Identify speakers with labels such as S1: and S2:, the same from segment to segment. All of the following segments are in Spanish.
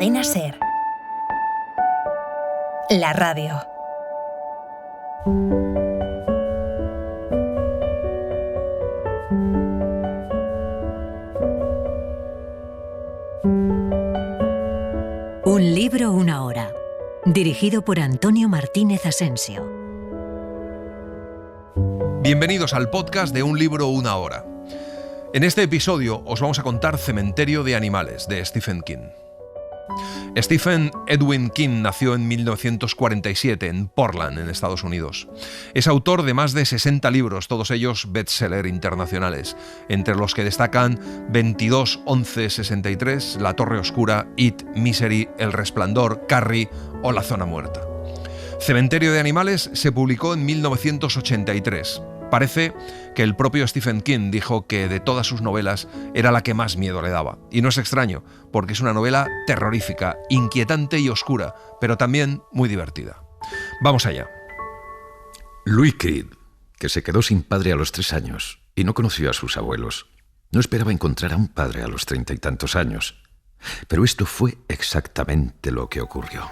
S1: Cadena SER. La radio.
S2: Un libro, una hora. Dirigido por Antonio Martínez Asensio.
S3: Bienvenidos al podcast de Un libro, una hora. En este episodio os vamos a contar Cementerio de animales, de Stephen King. Stephen Edwin King nació en 1947 en Portland, en Estados Unidos. Es autor de más de 60 libros, todos ellos bestseller internacionales, entre los que destacan 22, 11, 63, La Torre Oscura, It, Misery, El Resplandor, Carrie o La Zona Muerta. Cementerio de animales se publicó en 1983. Parece que el propio Stephen King dijo que de todas sus novelas era la que más miedo le daba. Y no es extraño, porque es una novela terrorífica, inquietante y oscura, pero también muy divertida. Vamos allá.
S4: Louis Creed, que se quedó sin padre a los 3 años y no conoció a sus abuelos, no esperaba encontrar a un padre a los 30 y tantos años. Pero esto fue exactamente lo que ocurrió.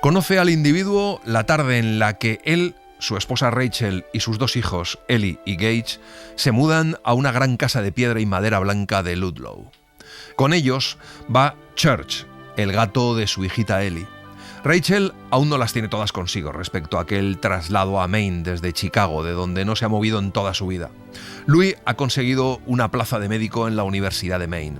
S3: Conoce al individuo la tarde en la que él, su esposa Rachel y sus 2 hijos, Ellie y Gage, se mudan a una gran casa de piedra y madera blanca de Ludlow. Con ellos va Church, el gato de su hijita Ellie. Rachel aún no las tiene todas consigo respecto a aquel traslado a Maine desde Chicago, de donde no se ha movido en toda su vida. Louis ha conseguido una plaza de médico en la Universidad de Maine.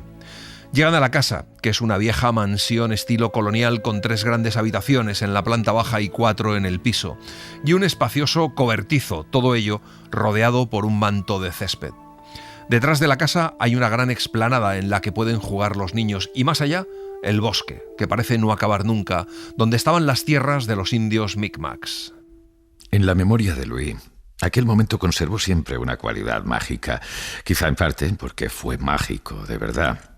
S3: Llegan a la casa, que es una vieja mansión estilo colonial con 3 grandes habitaciones en la planta baja y 4 en el piso, y un espacioso cobertizo, todo ello rodeado por un manto de césped. Detrás de la casa hay una gran explanada en la que pueden jugar los niños, y más allá, el bosque, que parece no acabar nunca, donde estaban las tierras de los indios Micmacs.
S4: En la memoria de Louis, aquel momento conservó siempre una cualidad mágica, quizá en parte porque fue mágico de verdad,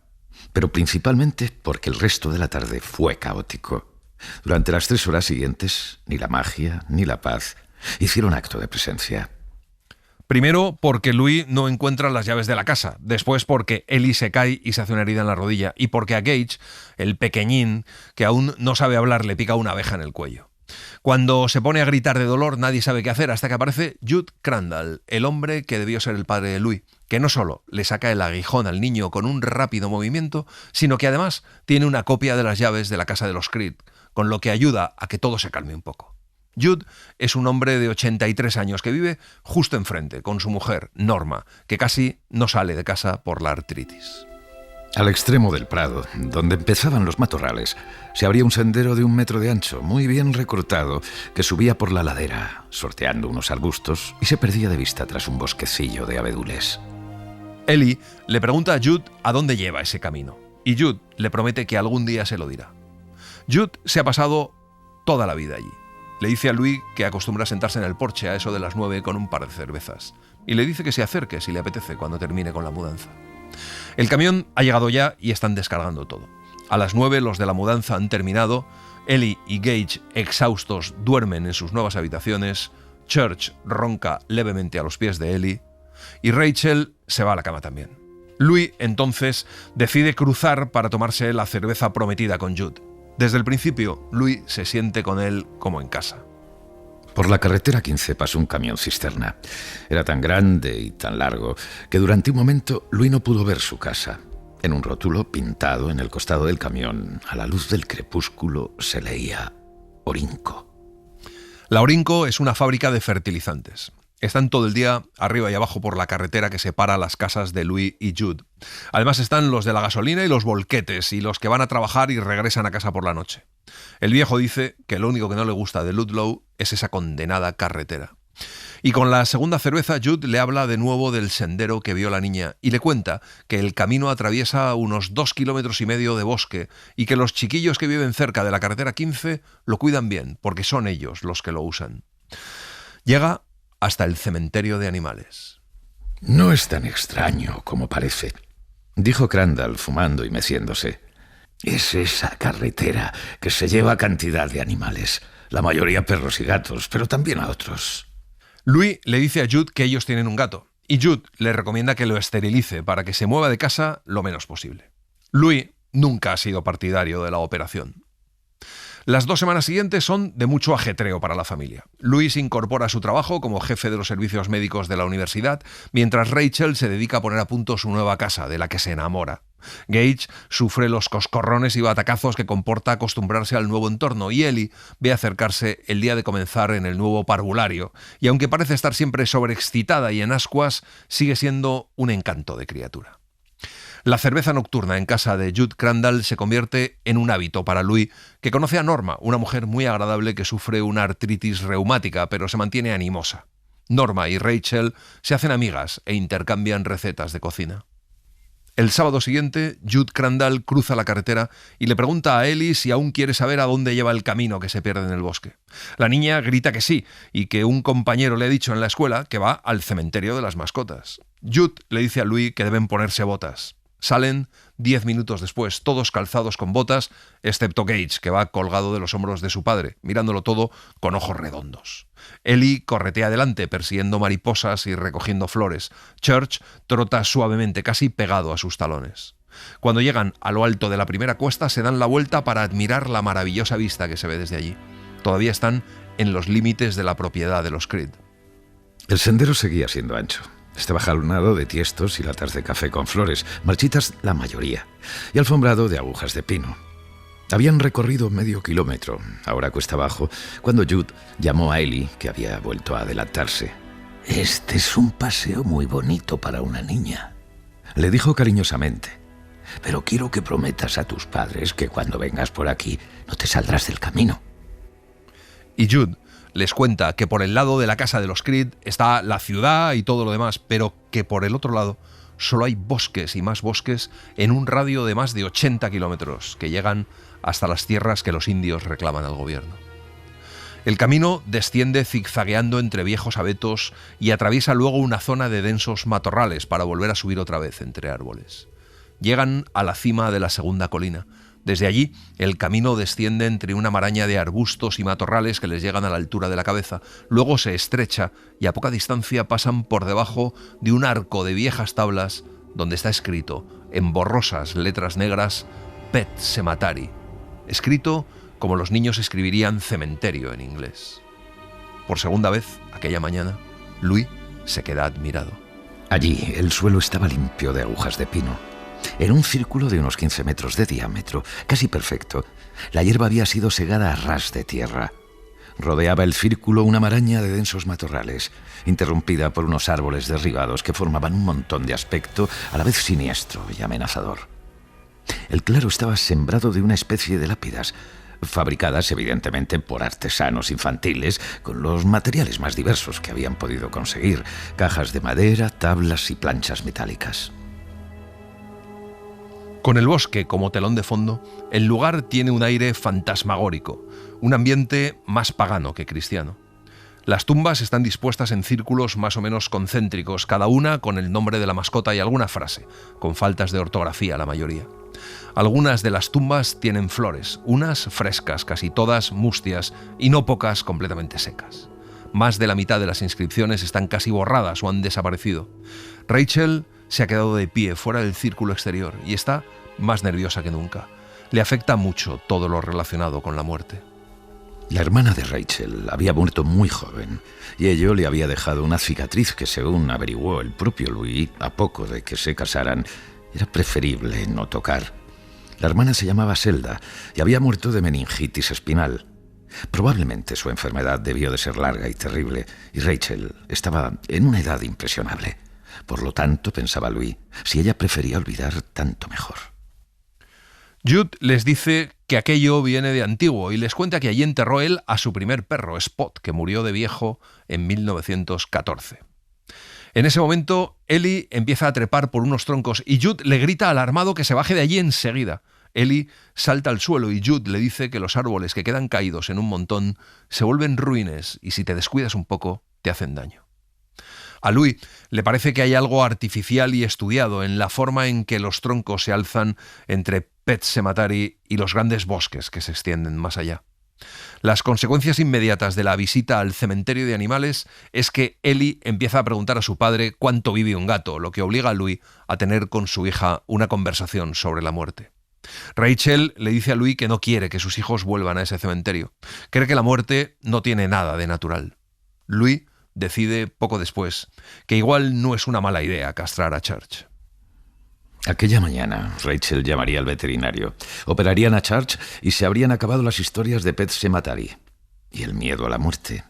S4: pero principalmente porque el resto de la tarde fue caótico. Durante las 3 horas siguientes, ni la magia ni la paz hicieron acto de presencia.
S3: Primero, porque Louis no encuentra las llaves de la casa. Después, porque Ellie se cae y se hace una herida en la rodilla. Y porque a Gage, el pequeñín, que aún no sabe hablar, le pica una abeja en el cuello. Cuando se pone a gritar de dolor, nadie sabe qué hacer hasta que aparece Judd Crandall, el hombre que debió ser el padre de Louis, que no solo le saca el aguijón al niño con un rápido movimiento, sino que además tiene una copia de las llaves de la casa de los Creed, con lo que ayuda a que todo se calme un poco. Judd es un hombre de 83 años que vive justo enfrente, con su mujer, Norma, que casi no sale de casa por la artritis.
S4: Al extremo del prado, donde empezaban los matorrales, se abría un sendero de 1 metro de ancho, muy bien recortado, que subía por la ladera, sorteando unos arbustos, y se perdía de vista tras un bosquecillo de abedules.
S3: Ellie le pregunta a Judd a dónde lleva ese camino, y Judd le promete que algún día se lo dirá. Judd se ha pasado toda la vida allí. Le dice a Louis que acostumbra a sentarse en el porche a eso de las 9 con un par de cervezas, y le dice que se acerque si le apetece cuando termine con la mudanza. El camión ha llegado ya y están descargando todo. A las 9 los de la mudanza han terminado, Ellie y Gage, exhaustos, duermen en sus nuevas habitaciones, Church ronca levemente a los pies de Ellie y Rachel se va a la cama también. Louis, entonces, decide cruzar para tomarse la cerveza prometida con Judd. Desde el principio, Louis se siente con él como en casa.
S4: Por la carretera 15 pasó un camión cisterna. Era tan grande y tan largo que durante un momento Louis no pudo ver su casa. En un rótulo pintado en el costado del camión, a la luz del crepúsculo, se leía Orinco.
S3: La Orinco es una fábrica de fertilizantes. Están todo el día arriba y abajo por la carretera que separa las casas de Louis y Judd. Además están los de la gasolina y los volquetes y los que van a trabajar y regresan a casa por la noche. El viejo dice que lo único que no le gusta de Ludlow es esa condenada carretera. Y con la segunda cerveza, Judd le habla de nuevo del sendero que vio la niña y le cuenta que el camino atraviesa unos 2,5 kilómetros de bosque y que los chiquillos que viven cerca de la carretera 15 lo cuidan bien porque son ellos los que lo usan. Llega hasta el cementerio de animales.
S4: No es tan extraño como parece, dijo Crandall fumando y meciéndose. Es esa carretera que se lleva a cantidad de animales, la mayoría perros y gatos, pero también a otros.
S3: Louis le dice a Judd que ellos tienen un gato, y Judd le recomienda que lo esterilice para que se mueva de casa lo menos posible. Louis nunca ha sido partidario de la operación. Las 2 semanas siguientes son de mucho ajetreo para la familia. Louis incorpora su trabajo como jefe de los servicios médicos de la universidad, mientras Rachel se dedica a poner a punto su nueva casa, de la que se enamora. Gage sufre los coscorrones y batacazos que comporta acostumbrarse al nuevo entorno, y Ellie ve acercarse el día de comenzar en el nuevo parvulario, y aunque parece estar siempre sobreexcitada y en ascuas, sigue siendo un encanto de criatura. La cerveza nocturna en casa de Judd Crandall se convierte en un hábito para Louis, que conoce a Norma, una mujer muy agradable que sufre una artritis reumática, pero se mantiene animosa. Norma y Rachel se hacen amigas e intercambian recetas de cocina. El sábado siguiente, Judd Crandall cruza la carretera y le pregunta a Ellie si aún quiere saber a dónde lleva el camino que se pierde en el bosque. La niña grita que sí, y que un compañero le ha dicho en la escuela que va al cementerio de las mascotas. Judd le dice a Louis que deben ponerse botas. Salen 10 minutos después, todos calzados con botas, excepto Gage, que va colgado de los hombros de su padre, mirándolo todo con ojos redondos. Ellie corretea adelante, persiguiendo mariposas y recogiendo flores. Church trota suavemente, casi pegado a sus talones. Cuando llegan a lo alto de la primera cuesta, se dan la vuelta para admirar la maravillosa vista que se ve desde allí. Todavía están en los límites de la propiedad de los Creed.
S4: El sendero seguía siendo ancho. Estaba jalonado de tiestos y latas de café con flores, marchitas la mayoría, y alfombrado de agujas de pino. Habían recorrido medio kilómetro, ahora cuesta abajo, cuando Judd llamó a Ellie, que había vuelto a adelantarse.
S1: «Este es un paseo muy bonito para una niña»,
S4: le dijo cariñosamente.
S1: «pero quiero que prometas a tus padres que cuando vengas por aquí no te saldrás del camino».
S3: Y Judd les cuenta que por el lado de la casa de los Creed está la ciudad y todo lo demás, pero que por el otro lado solo hay bosques y más bosques en un radio de más de 80 kilómetros que llegan hasta las tierras que los indios reclaman al gobierno. El camino desciende zigzagueando entre viejos abetos y atraviesa luego una zona de densos matorrales para volver a subir otra vez entre árboles. Llegan a la cima de la segunda colina. Desde allí, el camino desciende entre una maraña de arbustos y matorrales que les llegan a la altura de la cabeza. Luego se estrecha y a poca distancia pasan por debajo de un arco de viejas tablas donde está escrito, en borrosas letras negras, Pet Sematary, escrito como los niños escribirían cementerio en inglés. Por segunda vez, aquella mañana, Louis se queda admirado.
S4: Allí, el suelo estaba limpio de agujas de pino. En un círculo de unos 15 metros de diámetro, casi perfecto, la hierba había sido segada a ras de tierra. Rodeaba el círculo una maraña de densos matorrales, interrumpida por unos árboles derribados que formaban un montón de aspecto a la vez siniestro y amenazador. El claro estaba sembrado de una especie de lápidas, fabricadas evidentemente por artesanos infantiles con los materiales más diversos que habían podido conseguir: cajas de madera, tablas y planchas metálicas.
S3: Con el bosque como telón de fondo, el lugar tiene un aire fantasmagórico, un ambiente más pagano que cristiano. Las tumbas están dispuestas en círculos más o menos concéntricos, cada una con el nombre de la mascota y alguna frase, con faltas de ortografía la mayoría. Algunas de las tumbas tienen flores, unas frescas, casi todas mustias, y no pocas completamente secas. Más de la mitad de las inscripciones están casi borradas o han desaparecido. Rachel se ha quedado de pie fuera del círculo exterior y está más nerviosa que nunca. Le afecta mucho todo lo relacionado con la muerte.
S4: La hermana de Rachel había muerto muy joven y ello le había dejado una cicatriz que, según averiguó el propio Louis a poco de que se casaran, era preferible no tocar. La hermana se llamaba Zelda y había muerto de meningitis espinal. Probablemente su enfermedad debió de ser larga y terrible, y Rachel estaba en una edad impresionable. Por lo tanto, pensaba Louis, si ella prefería olvidar, tanto mejor.
S3: Judd les dice que aquello viene de antiguo y les cuenta que allí enterró él a su primer perro, Spot, que murió de viejo en 1914. En ese momento, Ellie empieza a trepar por unos troncos y Judd le grita alarmado que se baje de allí enseguida. Ellie salta al suelo y Judd le dice que los árboles que quedan caídos en un montón se vuelven ruines y si te descuidas un poco, te hacen daño. A Louis le parece que hay algo artificial y estudiado en la forma en que los troncos se alzan entre Pet Sematary y los grandes bosques que se extienden más allá. Las consecuencias inmediatas de la visita al cementerio de animales es que Ellie empieza a preguntar a su padre cuánto vive un gato, lo que obliga a Louis a tener con su hija una conversación sobre la muerte. Rachel le dice a Louis que no quiere que sus hijos vuelvan a ese cementerio. Cree que la muerte no tiene nada de natural. Louis decide poco después que igual no es una mala idea castrar a Church.
S4: Aquella mañana, Rachel llamaría al veterinario, operarían a Church y se habrían acabado las historias de Pet Sematary y el miedo a la muerte.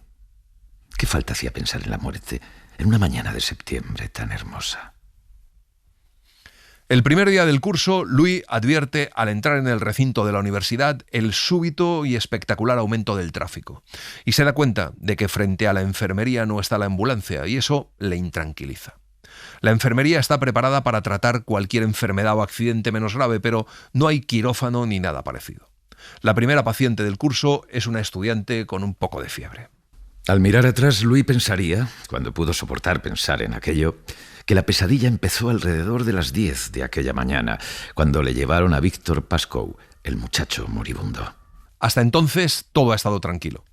S4: ¿Qué falta hacía pensar en la muerte en una mañana de septiembre tan hermosa?
S3: El primer día del curso, Louis advierte al entrar en el recinto de la universidad el súbito y espectacular aumento del tráfico. Y se da cuenta de que frente a la enfermería no está la ambulancia, y eso le intranquiliza. La enfermería está preparada para tratar cualquier enfermedad o accidente menos grave, pero no hay quirófano ni nada parecido. La primera paciente del curso es una estudiante con un poco de fiebre.
S4: Al mirar atrás, Louis pensaría, cuando pudo soportar pensar en aquello, que la pesadilla empezó alrededor de las 10 de aquella mañana, cuando le llevaron a Victor Pascoe, el muchacho moribundo.
S3: Hasta entonces, todo ha estado tranquilo.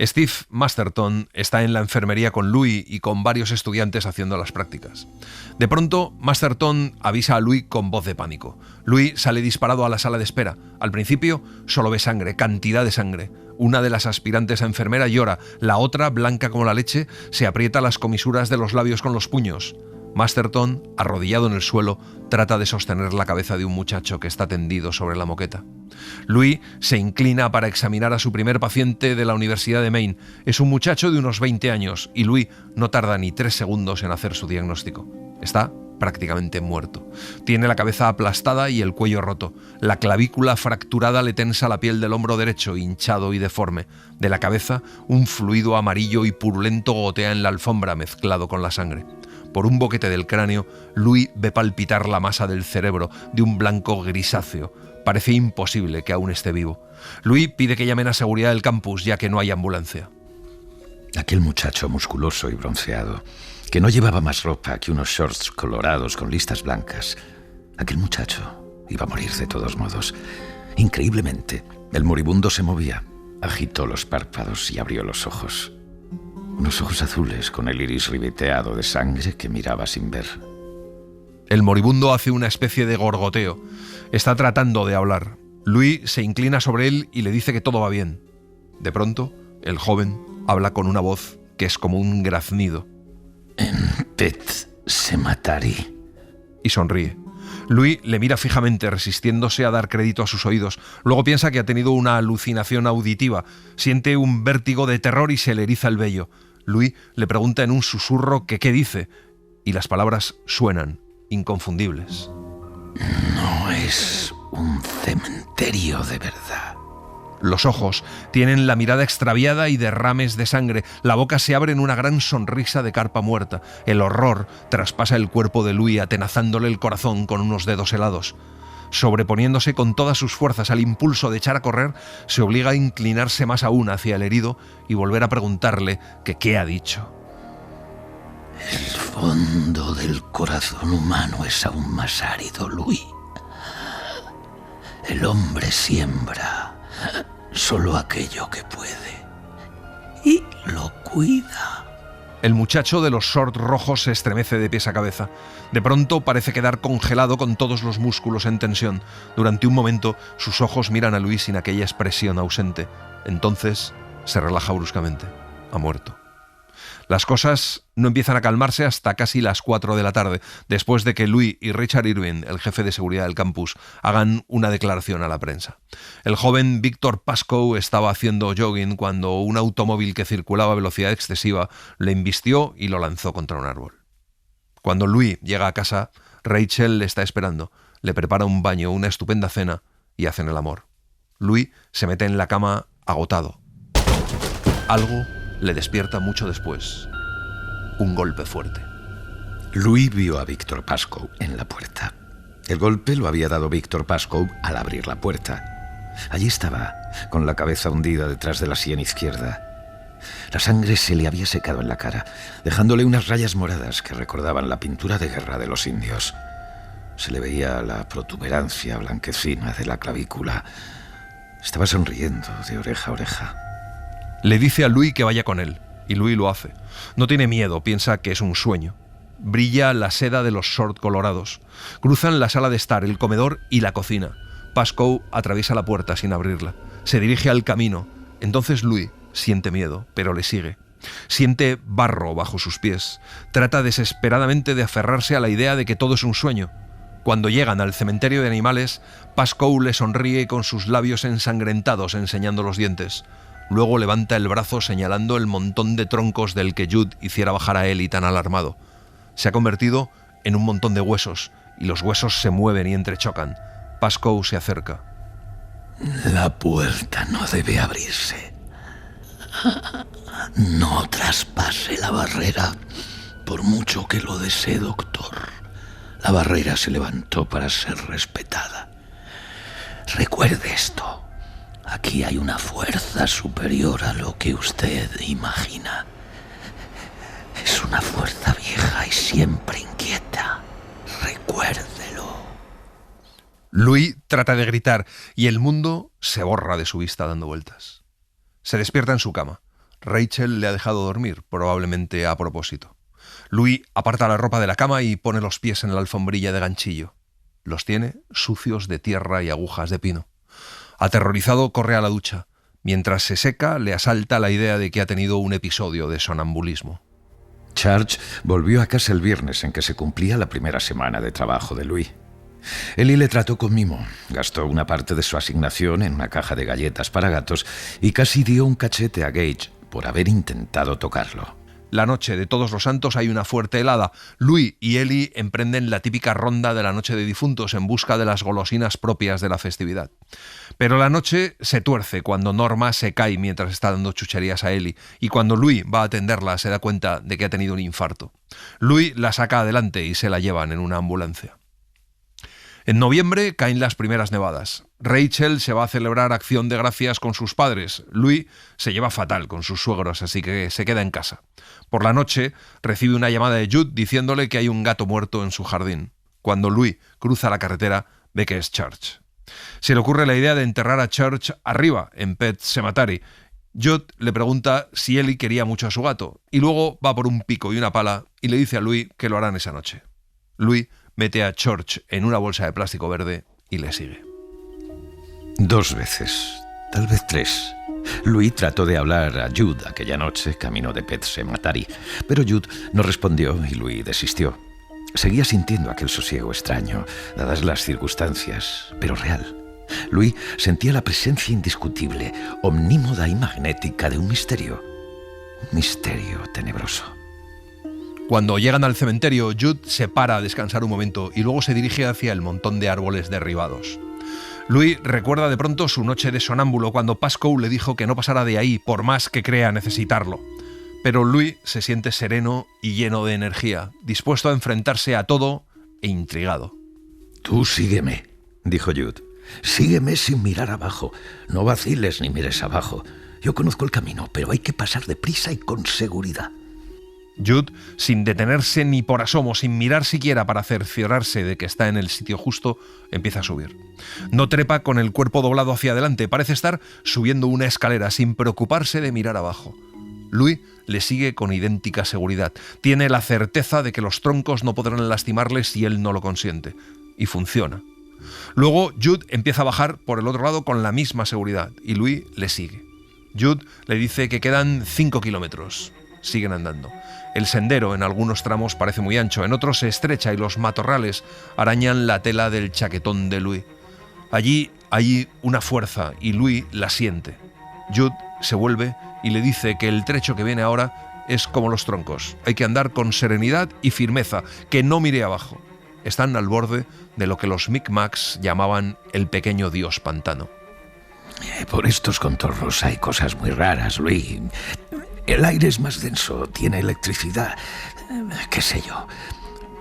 S3: Steve Masterton está en la enfermería con Louis y con varios estudiantes haciendo las prácticas. De pronto, Masterton avisa a Louis con voz de pánico. Louis sale disparado a la sala de espera. Al principio, solo ve sangre, cantidad de sangre. Una de las aspirantes a enfermera llora. La otra, blanca como la leche, se aprieta las comisuras de los labios con los puños. Masterton, arrodillado en el suelo, trata de sostener la cabeza de un muchacho que está tendido sobre la moqueta. Louis se inclina para examinar a su primer paciente de la Universidad de Maine. Es un muchacho de unos 20 años y Louis no tarda ni 3 segundos en hacer su diagnóstico. Está prácticamente muerto. Tiene la cabeza aplastada y el cuello roto. La clavícula fracturada le tensa la piel del hombro derecho, hinchado y deforme. De la cabeza, un fluido amarillo y purulento gotea en la alfombra mezclado con la sangre. Por un boquete del cráneo, Louis ve palpitar la masa del cerebro de un blanco grisáceo. Parece imposible que aún esté vivo. Louis pide que llamen a seguridad del campus, ya que no hay ambulancia.
S4: Aquel muchacho musculoso y bronceado, que no llevaba más ropa que unos shorts colorados con listas blancas. Aquel muchacho iba a morir de todos modos. Increíblemente, el moribundo se movía, agitó los párpados y abrió los ojos. Unos ojos azules con el iris ribeteado de sangre que miraba sin ver.
S3: El moribundo hace una especie de gorgoteo. Está tratando de hablar. Louis se inclina sobre él y le dice que todo va bien. De pronto, el joven habla con una voz que es como un graznido.
S4: En Pet Sematary.
S3: Y sonríe. Louis le mira fijamente, resistiéndose a dar crédito a sus oídos. Luego piensa que ha tenido una alucinación auditiva. Siente un vértigo de terror y se le eriza el vello. Louis le pregunta en un susurro que qué dice, y las palabras suenan, inconfundibles.
S4: No es un cementerio de verdad.
S3: Los ojos tienen la mirada extraviada y derrames de sangre. La boca se abre en una gran sonrisa de carpa muerta. El horror traspasa el cuerpo de Louis, atenazándole el corazón con unos dedos helados. Sobreponiéndose con todas sus fuerzas al impulso de echar a correr, se obliga a inclinarse más aún hacia el herido y volver a preguntarle que qué ha dicho.
S1: El fondo del corazón humano es aún más árido, Louis. El hombre siembra solo aquello que puede y lo cuida.
S3: El muchacho de los shorts rojos se estremece de pies a cabeza. De pronto parece quedar congelado con todos los músculos en tensión. Durante un momento sus ojos miran a Louis sin aquella expresión ausente. Entonces se relaja bruscamente. Ha muerto. Las cosas no empiezan a calmarse hasta casi las 4 de la tarde, después de que Louis y Richard Irving, el jefe de seguridad del campus, hagan una declaración a la prensa. El joven Victor Pascoe estaba haciendo jogging cuando un automóvil que circulaba a velocidad excesiva le embistió y lo lanzó contra un árbol. Cuando Louis llega a casa, Rachel le está esperando, le prepara un baño, una estupenda cena y hacen el amor. Louis se mete en la cama agotado. Algo le despierta mucho después. Un golpe fuerte.
S4: Louis vio a Victor Pascoe en la puerta. El golpe lo había dado Victor Pascoe al abrir la puerta. Allí estaba, con la cabeza hundida detrás de la sien izquierda. La sangre se le había secado en la cara, dejándole unas rayas moradas que recordaban la pintura de guerra de los indios. Se le veía la protuberancia blanquecina de la clavícula. Estaba sonriendo de oreja a oreja.
S3: Le dice a Louis que vaya con él, y Louis lo hace. No tiene miedo, piensa que es un sueño. Brilla la seda de los shorts colorados. Cruzan la sala de estar, el comedor y la cocina. Pascoe atraviesa la puerta sin abrirla. Se dirige al camino. Entonces Louis siente miedo, pero le sigue. Siente barro bajo sus pies. Trata desesperadamente de aferrarse a la idea de que todo es un sueño. Cuando llegan al cementerio de animales, Pascoe le sonríe con sus labios ensangrentados enseñando los dientes. Luego levanta el brazo señalando el montón de troncos del que Jude hiciera bajar a Ellie tan alarmado. Se ha convertido en un montón de huesos, y los huesos se mueven y entrechocan. Pascoe se acerca.
S1: La puerta no debe abrirse. No traspase la barrera, por mucho que lo desee, doctor. La barrera se levantó para ser respetada. Recuerde esto. Aquí hay una fuerza superior a lo que usted imagina. Es una fuerza vieja y siempre inquieta. Recuérdelo.
S3: Louis trata de gritar y el mundo se borra de su vista dando vueltas. Se despierta en su cama. Rachel le ha dejado dormir, probablemente a propósito. Louis aparta la ropa de la cama y pone los pies en la alfombrilla de ganchillo. Los tiene sucios de tierra y agujas de pino. Aterrorizado, corre a la ducha. Mientras se seca, le asalta la idea de que ha tenido un episodio de sonambulismo.
S4: Church volvió a casa el viernes en que se cumplía la primera semana de trabajo de Louis. Ellie le trató con mimo, gastó una parte de su asignación en una caja de galletas para gatos y casi dio un cachete a Gage por haber intentado tocarlo.
S3: La noche de Todos los Santos hay una fuerte helada. Louis y Ellie emprenden la típica ronda de la noche de difuntos en busca de las golosinas propias de la festividad. Pero la noche se tuerce cuando Norma se cae mientras está dando chucherías a Ellie, y cuando Louis va a atenderla se da cuenta de que ha tenido un infarto. Louis la saca adelante y se la llevan en una ambulancia. En noviembre caen las primeras nevadas. Rachel se va a celebrar Acción de Gracias con sus padres. Louis se lleva fatal con sus suegros, así que se queda en casa. Por la noche recibe una llamada de Jude diciéndole que hay un gato muerto en su jardín. Cuando Louis cruza la carretera, ve que es Church. Se le ocurre la idea de enterrar a Church arriba, en Pet Sematary. Jude le pregunta si Ellie quería mucho a su gato, y luego va por un pico y una pala y le dice a Louis que lo harán esa noche. Louis mete a Church en una bolsa de plástico verde y le sigue.
S4: 2 veces, tal vez 3. Louis trató de hablar a Jude aquella noche, camino de Pet Sematary, pero Jude no respondió y Louis desistió. Seguía sintiendo aquel sosiego extraño, dadas las circunstancias, pero real. Louis sentía la presencia indiscutible, omnímoda y magnética de un misterio tenebroso.
S3: Cuando llegan al cementerio, Jude se para a descansar un momento y luego se dirige hacia el montón de árboles derribados. Louis recuerda de pronto su noche de sonámbulo cuando Pascoe le dijo que no pasara de ahí por más que crea necesitarlo. Pero Louis se siente sereno y lleno de energía, dispuesto a enfrentarse a todo e intrigado.
S4: «Tú sígueme», dijo Jude. «Sígueme sin mirar abajo. No vaciles ni mires abajo. Yo conozco el camino, pero hay que pasar deprisa y con seguridad».
S3: Jude, sin detenerse ni por asomo, sin mirar siquiera para cerciorarse de que está en el sitio justo, empieza a subir. No trepa con el cuerpo doblado hacia adelante, parece estar subiendo una escalera sin preocuparse de mirar abajo. Louis le sigue con idéntica seguridad. Tiene la certeza de que los troncos no podrán lastimarle si él no lo consiente. Y funciona. Luego Jude empieza a bajar por el otro lado con la misma seguridad y Louis le sigue. Jude le dice que quedan 5 kilómetros. Siguen andando. El sendero en algunos tramos parece muy ancho, en otros se estrecha y los matorrales arañan la tela del chaquetón de Louis. Allí hay una fuerza y Louis la siente. Jude se vuelve y le dice que el trecho que viene ahora es como los troncos. Hay que andar con serenidad y firmeza, que no mire abajo. Están al borde de lo que los Micmacs llamaban el pequeño dios pantano.
S4: Por estos contornos hay cosas muy raras, Louis. El aire es más denso, tiene electricidad, qué sé yo.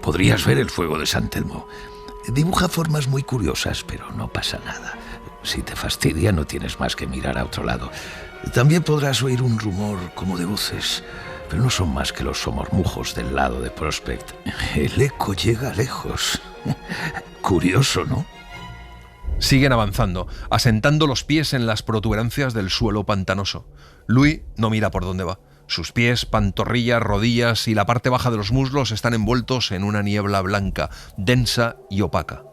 S4: Podrías ver el fuego de San Telmo. Dibuja formas muy curiosas, pero no pasa nada. Si te fastidia, no tienes más que mirar a otro lado. También podrás oír un rumor como de voces, pero no son más que los somormujos del lado de Prospect. El eco llega lejos. Curioso, ¿no?
S3: Siguen avanzando, asentando los pies en las protuberancias del suelo pantanoso. Louis no mira por dónde va. Sus pies, pantorrillas, rodillas y la parte baja de los muslos están envueltos en una niebla blanca, densa y opaca.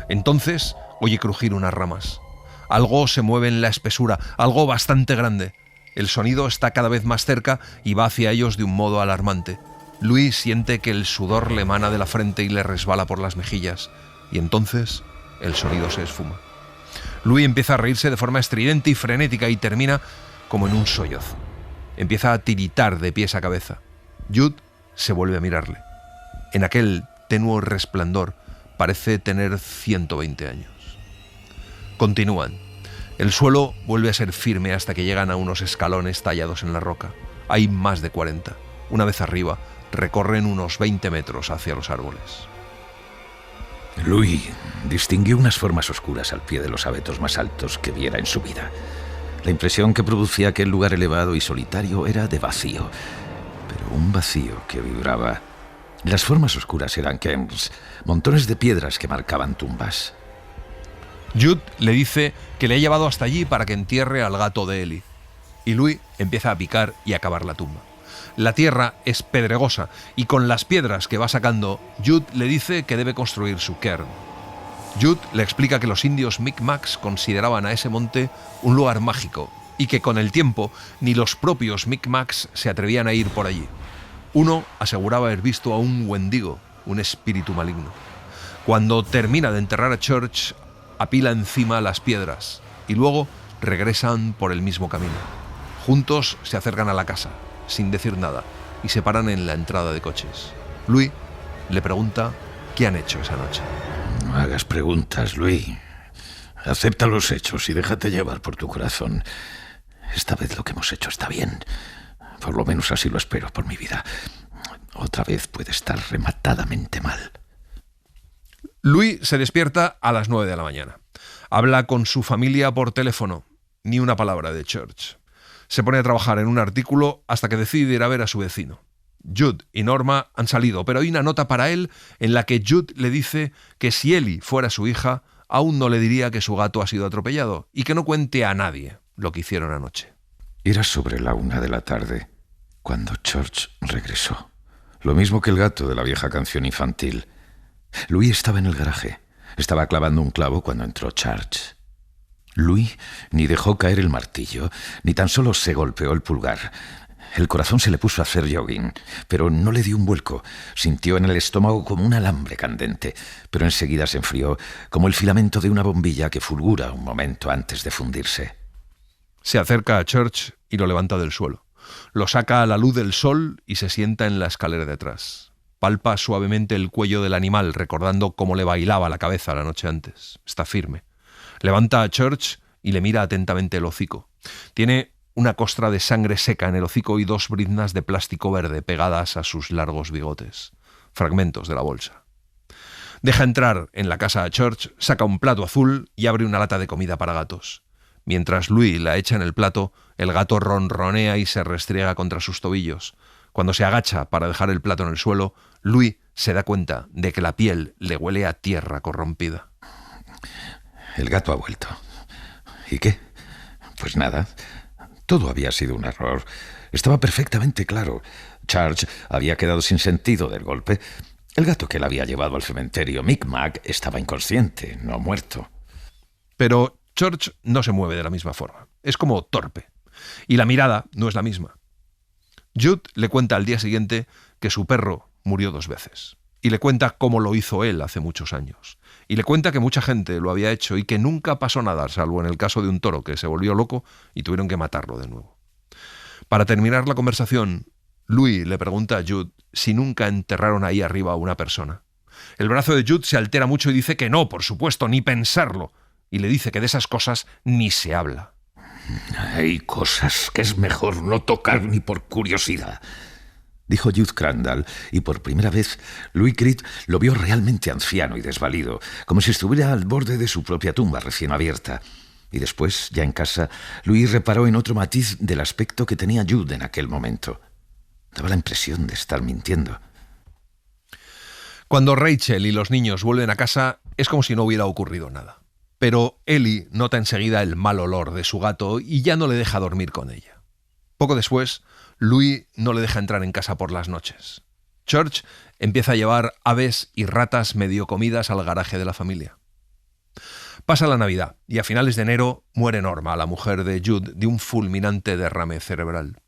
S3: Entonces, Oye crujir unas ramas. Algo se mueve en la espesura, algo bastante grande. El sonido está cada vez más cerca y va hacia ellos de un modo alarmante. Louis siente que el sudor le emana de la frente y le resbala por las mejillas. Y entonces el sonido se esfuma. Louis empieza a reírse de forma estridente y frenética y termina como en un sollozo. Empieza a tiritar de pies a cabeza. Jude se vuelve a mirarle. En aquel tenuo resplandor parece tener 120 años. Continúan. El suelo vuelve a ser firme hasta que llegan a unos escalones tallados en la roca. Hay más de 40. Una vez arriba, recorren unos 20 metros hacia los árboles.
S4: Louis distinguió unas formas oscuras al pie de los abetos más altos que viera en su vida. La impresión que producía aquel lugar elevado y solitario era de vacío, pero un vacío que vibraba. Las formas oscuras eran camps, montones de piedras que marcaban tumbas.
S3: Jude le dice que le ha llevado hasta allí para que entierre al gato de Ellie, y Louis empieza a picar y a cavar la tumba. La tierra es pedregosa y con las piedras que va sacando, Jude le dice que debe construir su cairn. Jude le explica que los indios Micmacs consideraban a ese monte un lugar mágico y que con el tiempo ni los propios Micmacs se atrevían a ir por allí. Uno aseguraba haber visto a un Wendigo, un espíritu maligno. Cuando termina de enterrar a Church, apila encima las piedras y luego regresan por el mismo camino. Juntos se acercan a la casa, sin decir nada, y se paran en la entrada de coches. Louis le pregunta qué han hecho esa noche.
S4: No hagas preguntas, Louis. Acepta los hechos y déjate llevar por tu corazón. Esta vez lo que hemos hecho está bien. Por lo menos así lo espero por mi vida. Otra vez puede estar rematadamente mal.
S3: Louis se despierta a las 9 de la mañana. Habla con su familia por teléfono. Ni una palabra de Church. Se pone a trabajar en un artículo hasta que decide ir a ver a su vecino. Jude y Norma han salido, pero hay una nota para él en la que Jude le dice que si Ellie fuera su hija, aún no le diría que su gato ha sido atropellado y que no cuente a nadie lo que hicieron anoche.
S4: Era sobre la 1 de la tarde cuando Church regresó. Lo mismo que el gato de la vieja canción infantil. Louis estaba en el garaje. Estaba clavando un clavo cuando entró Church. Louis ni dejó caer el martillo, ni tan solo se golpeó el pulgar. El corazón se le puso a hacer jogging, pero no le dio un vuelco. Sintió en el estómago como un alambre candente, pero enseguida se enfrió, como el filamento de una bombilla que fulgura un momento antes de fundirse.
S3: Se acerca a Church y lo levanta del suelo. Lo saca a la luz del sol y se sienta en la escalera de atrás. Palpa suavemente el cuello del animal, recordando cómo le bailaba la cabeza la noche antes. Está firme. Levanta a Church y le mira atentamente el hocico. Tiene una costra de sangre seca en el hocico y 2 briznas de plástico verde pegadas a sus largos bigotes. Fragmentos de la bolsa. Deja entrar en la casa a Church, saca un plato azul y abre una lata de comida para gatos. Mientras Louis la echa en el plato, el gato ronronea y se restriega contra sus tobillos. Cuando se agacha para dejar el plato en el suelo, Louis se da cuenta de que la piel le huele a tierra corrompida.
S4: El gato ha vuelto. ¿Y qué? Pues nada. Todo había sido un error. Estaba perfectamente claro. Church había quedado sin sentido del golpe. El gato que la había llevado al cementerio Micmac estaba inconsciente, no muerto.
S3: Pero Church no se mueve de la misma forma. Es como torpe. Y la mirada no es la misma. Jude le cuenta al día siguiente que su perro murió 2 veces. Y le cuenta cómo lo hizo él hace muchos años. Y le cuenta que mucha gente lo había hecho y que nunca pasó nada, salvo en el caso de un toro que se volvió loco y tuvieron que matarlo de nuevo. Para terminar la conversación, Louis le pregunta a Jude si nunca enterraron ahí arriba a una persona. El brazo de Jude se altera mucho y dice que no, por supuesto, ni pensarlo. Y le dice que de esas cosas ni se habla.
S4: Hay cosas que es mejor no tocar ni por curiosidad, dijo Jude Crandall, y por primera vez Louis Creed lo vio realmente anciano y desvalido, como si estuviera al borde de su propia tumba recién abierta. Y después, ya en casa, Louis reparó en otro matiz del aspecto que tenía Jude en aquel momento. Daba la impresión de estar mintiendo.
S3: Cuando Rachel y los niños vuelven a casa, es como si no hubiera ocurrido nada. Pero Ellie nota enseguida el mal olor de su gato y ya no le deja dormir con ella. Poco después, Louis no le deja entrar en casa por las noches. Church empieza a llevar aves y ratas medio comidas al garaje de la familia. Pasa la Navidad y a finales de enero muere Norma, la mujer de Jude, de un fulminante derrame cerebral.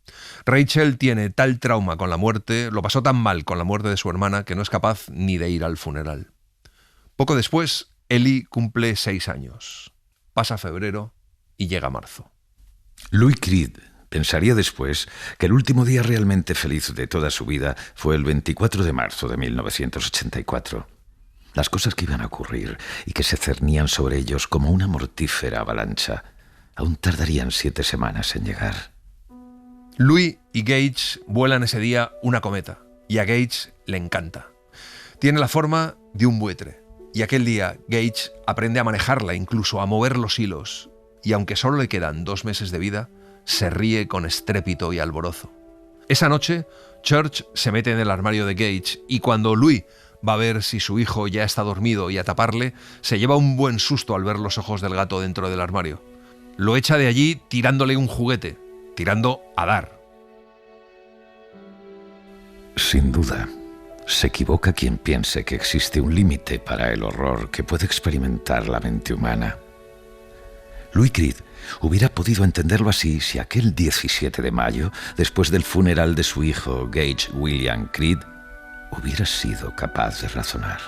S3: Rachel tiene tal trauma con la muerte, lo pasó tan mal con la muerte de su hermana, que no es capaz ni de ir al funeral. Poco después, Ellie cumple 6 años. Pasa febrero y llega marzo.
S4: Louis Creed pensaría después que el último día realmente feliz de toda su vida fue el 24 de marzo de 1984. Las cosas que iban a ocurrir y que se cernían sobre ellos como una mortífera avalancha aún tardarían 7 semanas en llegar.
S3: Louis y Gage vuelan ese día una cometa y a Gage le encanta. Tiene la forma de un buitre y aquel día Gage aprende a manejarla, incluso a mover los hilos, y aunque solo le quedan 2 meses de vida, se ríe con estrépito y alborozo. Esa noche, Church se mete en el armario de Gage y cuando Louis va a ver si su hijo ya está dormido y a taparle, se lleva un buen susto al ver los ojos del gato dentro del armario. Lo echa de allí tirándole un juguete, tirando a dar.
S4: Sin duda, se equivoca quien piense que existe un límite para el horror que puede experimentar la mente humana. Louis Creed hubiera podido entenderlo así si aquel 17 de mayo, después del funeral de su hijo Gage William Creed, hubiera sido capaz de razonar.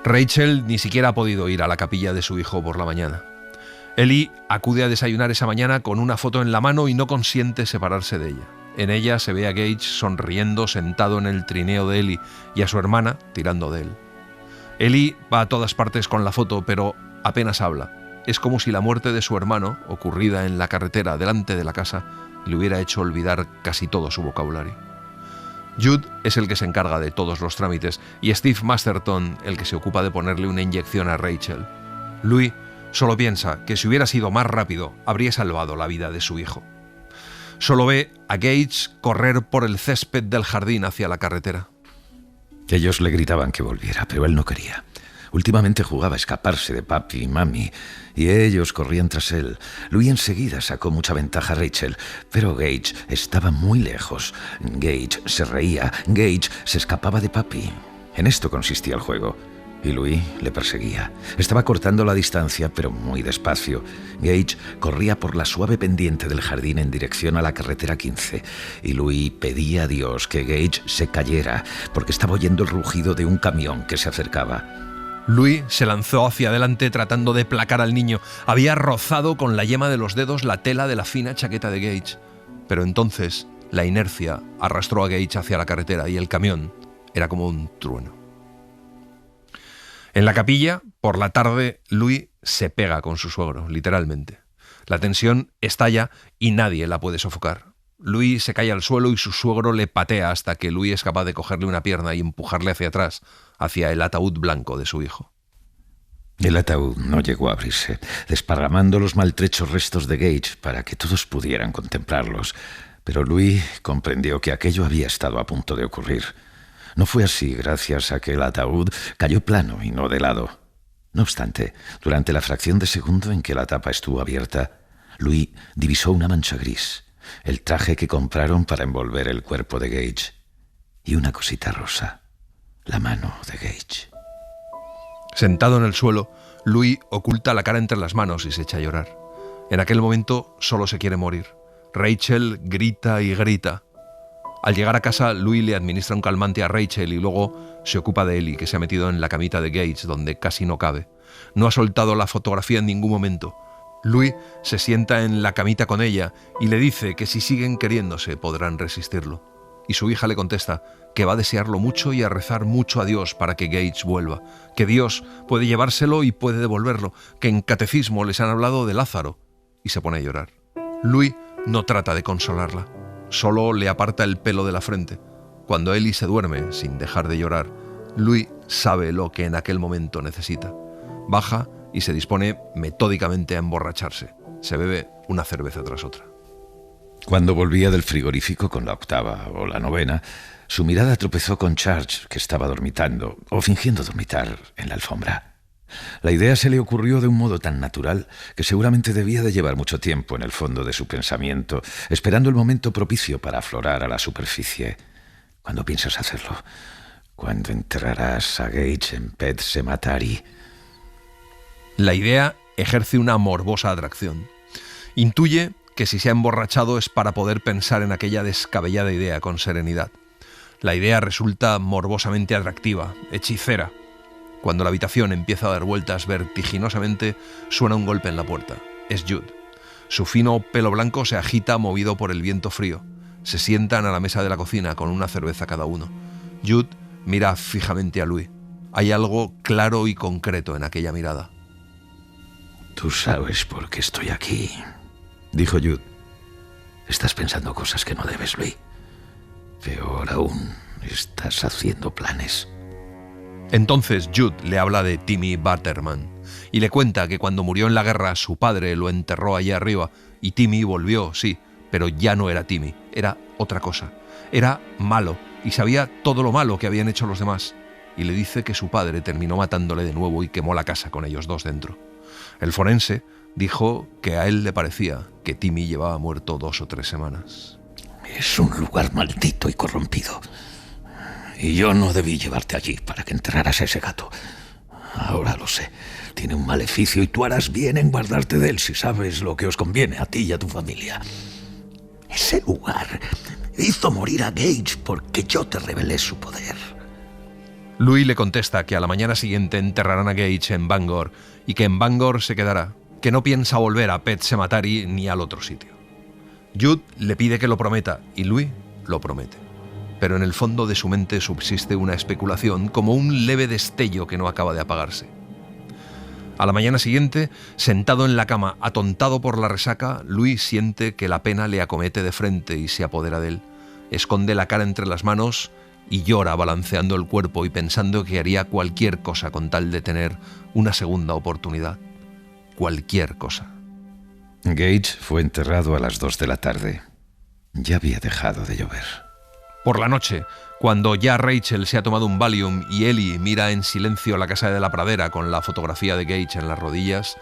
S3: Rachel ni siquiera ha podido ir a la capilla de su hijo por la mañana. Ellie acude a desayunar esa mañana con una foto en la mano y no consiente separarse de ella. En ella se ve a Gage sonriendo sentado en el trineo de Ellie y a su hermana tirando de él. Ellie va a todas partes con la foto, pero apenas habla. Es como si la muerte de su hermano, ocurrida en la carretera delante de la casa, le hubiera hecho olvidar casi todo su vocabulario. Jude es el que se encarga de todos los trámites y Steve Masterton el que se ocupa de ponerle una inyección a Rachel. Louis solo piensa que si hubiera sido más rápido habría salvado la vida de su hijo. Solo ve a Gage correr por el césped del jardín hacia la carretera.
S4: Ellos le gritaban que volviera, pero él no quería. Últimamente jugaba a escaparse de papi y mami, y ellos corrían tras él. Louis enseguida sacó mucha ventaja a Rachel, pero Gage estaba muy lejos. Gage se reía, Gage se escapaba de papi. En esto consistía el juego. Y Louis le perseguía. Estaba cortando la distancia, pero muy despacio. Gage corría por la suave pendiente del jardín en dirección a la carretera 15, y Louis pedía a Dios que Gage se cayera, porque estaba oyendo el rugido de un camión que se acercaba.
S3: Louis se lanzó hacia adelante tratando de placar al niño. Había rozado con la yema de los dedos la tela de la fina chaqueta de Gage. Pero entonces la inercia arrastró a Gage hacia la carretera y el camión era como un trueno. En la capilla, por la tarde, Louis se pega con su suegro, literalmente. La tensión estalla y nadie la puede sofocar. Louis se cae al suelo y su suegro le patea hasta que Louis es capaz de cogerle una pierna y empujarle hacia atrás, hacia el ataúd blanco de su hijo.
S4: El ataúd no llegó a abrirse, desparramando los maltrechos restos de Gage para que todos pudieran contemplarlos. Pero Louis comprendió que aquello había estado a punto de ocurrir. No fue así gracias a que el ataúd cayó plano y no de lado. No obstante, durante la fracción de segundo en que la tapa estuvo abierta, Louis divisó una mancha gris, el traje que compraron para envolver el cuerpo de Gage, y una cosita rosa, la mano de Gage.
S3: Sentado en el suelo, Louis oculta la cara entre las manos y se echa a llorar. En aquel momento solo se quiere morir. Rachel grita y grita. Al llegar a casa, Louis le administra un calmante a Rachel y luego se ocupa de Ellie, que se ha metido en la camita de Gage, donde casi no cabe. No ha soltado la fotografía en ningún momento. Louis se sienta en la camita con ella y le dice que si siguen queriéndose podrán resistirlo. Y su hija le contesta que va a desearlo mucho y a rezar mucho a Dios para que Gage vuelva, que Dios puede llevárselo y puede devolverlo, que en catecismo les han hablado de Lázaro, y se pone a llorar. Louis no trata de consolarla, solo le aparta el pelo de la frente. Cuando Ellie se duerme sin dejar de llorar, Louis sabe lo que en aquel momento necesita. Baja y se dispone metódicamente a emborracharse. Se bebe una cerveza tras otra.
S4: Cuando volvía del frigorífico con la 8ª o la 9ª, su mirada tropezó con Church, que estaba dormitando, o fingiendo dormitar, en la alfombra. La idea se le ocurrió de un modo tan natural que seguramente debía de llevar mucho tiempo en el fondo de su pensamiento, esperando el momento propicio para aflorar a la superficie. ¿Cuándo piensas hacerlo? ¿Cuándo enterrarás a Gage en Pet Sematary?
S3: La idea ejerce una morbosa atracción. Intuye que si se ha emborrachado es para poder pensar en aquella descabellada idea con serenidad. La idea resulta morbosamente atractiva, hechicera. Cuando la habitación empieza a dar vueltas vertiginosamente, suena un golpe en la puerta. Es Jude. Su fino pelo blanco se agita movido por el viento frío. Se sientan a la mesa de la cocina con una cerveza cada uno. Jude mira fijamente a Louis. Hay algo claro y concreto en aquella mirada.
S1: Tú sabes por qué estoy aquí, dijo Jude. Estás pensando cosas que no debes, Louis. Peor aún, estás haciendo planes.
S3: Entonces Jude le habla de Timmy Butterman y le cuenta que cuando murió en la guerra su padre lo enterró allá arriba y Timmy volvió, sí, pero ya no era Timmy, era otra cosa. Era malo y sabía todo lo malo que habían hecho los demás. Y le dice que su padre terminó matándole de nuevo y quemó la casa con ellos dos dentro. El forense dijo que a él le parecía que Timmy llevaba muerto 2 o 3 semanas.
S1: Es un lugar maldito y corrompido. Y yo no debí llevarte allí para que enterraras a ese gato. Ahora lo sé. Tiene un maleficio y tú harás bien en guardarte de él si sabes lo que os conviene a ti y a tu familia. Ese lugar hizo morir a Gage porque yo te revelé su poder.
S3: Louis le contesta que a la mañana siguiente enterrarán a Gage en Bangor y que en Bangor se quedará, que no piensa volver a Pet Sematary ni al otro sitio. Jude le pide que lo prometa y Louis lo promete. Pero en el fondo de su mente subsiste una especulación como un leve destello que no acaba de apagarse. A la mañana siguiente, sentado en la cama, atontado por la resaca, Louis siente que la pena le acomete de frente y se apodera de él. Esconde la cara entre las manos y llora balanceando el cuerpo y pensando que haría cualquier cosa con tal de tener una segunda oportunidad. Cualquier cosa.
S4: Gage fue enterrado a las 2 de la tarde. Ya había dejado de llover.
S3: Por la noche, cuando ya Rachel se ha tomado un Valium y Ellie mira en silencio la casa de la pradera con la fotografía de Gage en las rodillas,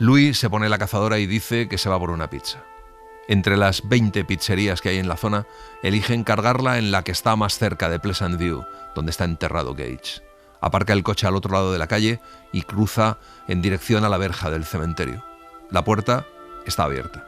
S3: Louis se pone la cazadora y dice que se va por una pizza. Entre las 20 pizzerías que hay en la zona, elige encargarla en la que está más cerca de Pleasant View, donde está enterrado Gage. Aparca el coche al otro lado de la calle y cruza en dirección a la verja del cementerio. La puerta está abierta.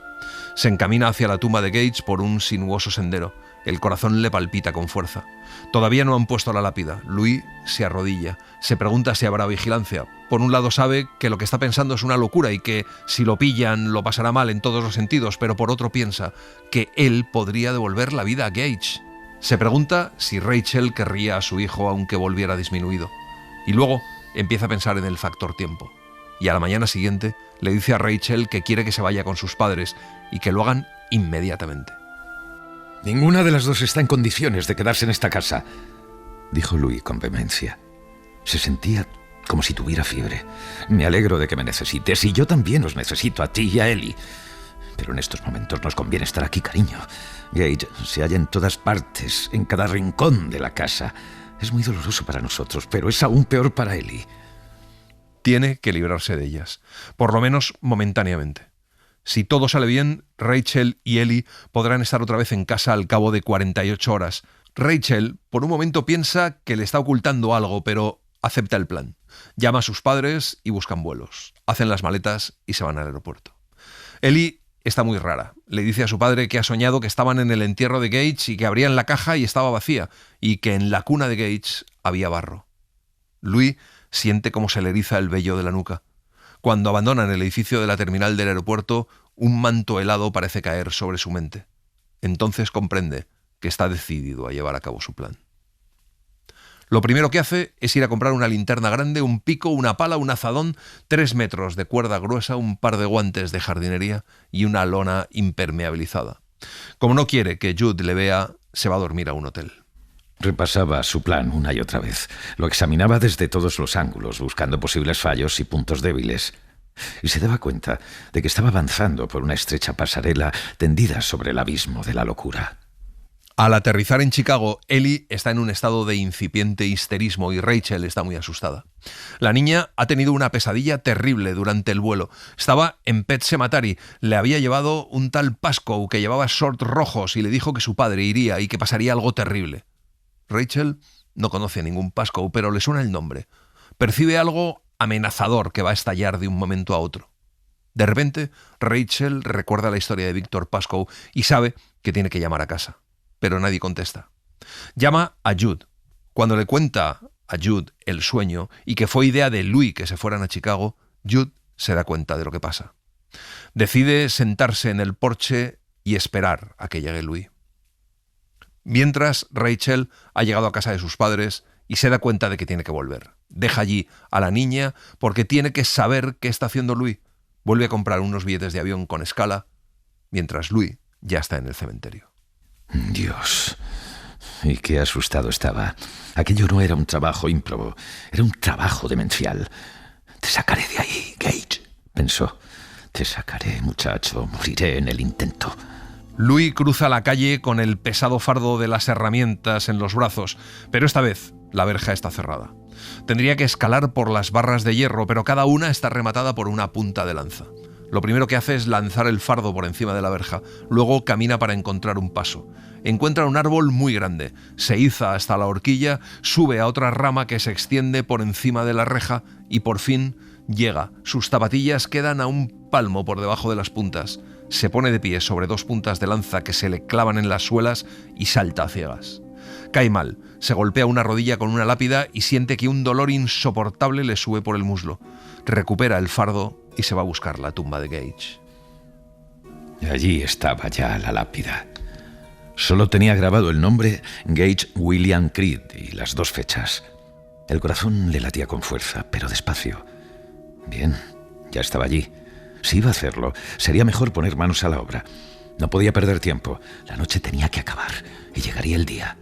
S3: Se encamina hacia la tumba de Gage por un sinuoso sendero. El corazón le palpita con fuerza. Todavía no han puesto la lápida. Louis se arrodilla. Se pregunta si habrá vigilancia. Por un lado sabe que lo que está pensando es una locura y que si lo pillan lo pasará mal en todos los sentidos, pero por otro piensa que él podría devolver la vida a Gage. Se pregunta si Rachel querría a su hijo aunque volviera disminuido. Y luego empieza a pensar en el factor tiempo. Y a la mañana siguiente le dice a Rachel que quiere que se vaya con sus padres y que lo hagan inmediatamente.
S4: Ninguna de las dos está en condiciones de quedarse en esta casa, dijo Louis con vehemencia. Se sentía como si tuviera fiebre. Me alegro de que me necesites y yo también os necesito a ti y a Ellie. Pero en estos momentos nos conviene estar aquí, cariño. Gage se halla en todas partes, en cada rincón de la casa. Es muy doloroso para nosotros, pero es aún peor para Ellie.
S3: Tiene que librarse de ellas, por lo menos momentáneamente. Si todo sale bien, Rachel y Ellie podrán estar otra vez en casa al cabo de 48 horas. Rachel, por un momento, piensa que le está ocultando algo, pero acepta el plan. Llama a sus padres y buscan vuelos. Hacen las maletas y se van al aeropuerto. Ellie está muy rara. Le dice a su padre que ha soñado que estaban en el entierro de Gage y que abrían la caja y estaba vacía, y que en la cuna de Gage había barro. Louis siente cómo se le eriza el vello de la nuca. Cuando abandonan el edificio de la terminal del aeropuerto, un manto helado parece caer sobre su mente. Entonces comprende que está decidido a llevar a cabo su plan. Lo primero que hace es ir a comprar una linterna grande, un pico, una pala, un azadón, 3 metros de cuerda gruesa, un par de guantes de jardinería y una lona impermeabilizada. Como no quiere que Jude le vea, se va a dormir a un hotel.
S4: Repasaba su plan una y otra vez. Lo examinaba desde todos los ángulos, buscando posibles fallos y puntos débiles. Y se daba cuenta de que estaba avanzando por una estrecha pasarela tendida sobre el abismo de la locura.
S3: Al aterrizar en Chicago, Ellie está en un estado de incipiente histerismo y Rachel está muy asustada. La niña ha tenido una pesadilla terrible durante el vuelo. Estaba en Pet Sematary, le había llevado un tal Pascoe que llevaba shorts rojos y le dijo que su padre iría y que pasaría algo terrible. Rachel no conoce a ningún Pascoe, pero le suena el nombre. Percibe algo amenazador que va a estallar de un momento a otro. De repente, Rachel recuerda la historia de Victor Pascoe y sabe que tiene que llamar a casa, pero nadie contesta. Llama a Jude. Cuando le cuenta a Jude el sueño y que fue idea de Louis que se fueran a Chicago, Jude se da cuenta de lo que pasa. Decide sentarse en el porche y esperar a que llegue Louis. Mientras, Rachel ha llegado a casa de sus padres y se da cuenta de que tiene que volver. Deja allí a la niña porque tiene que saber qué está haciendo Louis. Vuelve a comprar unos billetes de avión con escala, mientras Louis ya está en el cementerio.
S4: Dios, y qué asustado estaba. Aquello no era un trabajo ímprobo, era un trabajo demencial. Te sacaré de ahí, Gage, pensó. Te sacaré, muchacho, moriré en el intento.
S3: Louis cruza la calle con el pesado fardo de las herramientas en los brazos, pero esta vez la verja está cerrada. Tendría que escalar por las barras de hierro, pero cada una está rematada por una punta de lanza. Lo primero que hace es lanzar el fardo por encima de la verja, luego camina para encontrar un paso. Encuentra un árbol muy grande, se iza hasta la horquilla, sube a otra rama que se extiende por encima de la reja y por fin llega. Sus zapatillas quedan a un palmo por debajo de las puntas. Se pone de pie sobre dos puntas de lanza que se le clavan en las suelas y salta a ciegas. Cae mal, se golpea una rodilla con una lápida y siente que un dolor insoportable le sube por el muslo. Recupera el fardo y se va a buscar la tumba de Gage.
S4: Allí estaba ya la lápida. Solo tenía grabado el nombre Gage William Creed y las 2 fechas. El corazón le latía con fuerza, pero despacio. Bien, ya estaba allí. Si iba a hacerlo, sería mejor poner manos a la obra. No podía perder tiempo. La noche tenía que acabar y llegaría el día.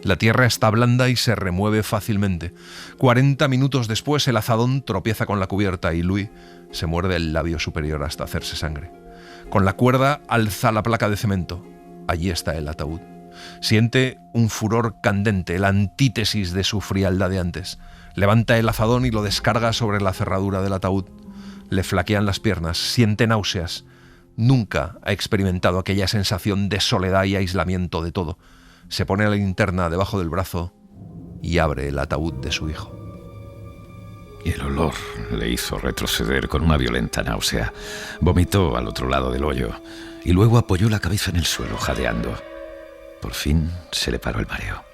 S3: La tierra está blanda y se remueve fácilmente. 40 minutos después, el azadón tropieza con la cubierta y Louis se muerde el labio superior hasta hacerse sangre. Con la cuerda alza la placa de cemento. Allí está el ataúd. Siente un furor candente, la antítesis de su frialdad de antes. Levanta el azadón y lo descarga sobre la cerradura del ataúd. Le flaquean las piernas, siente náuseas. Nunca ha experimentado aquella sensación de soledad y aislamiento de todo. Se pone la linterna debajo del brazo y abre el ataúd de su hijo.
S4: Y el olor le hizo retroceder con una violenta náusea. Vomitó al otro lado del hoyo y luego apoyó la cabeza en el suelo, jadeando. Por fin se le paró el mareo.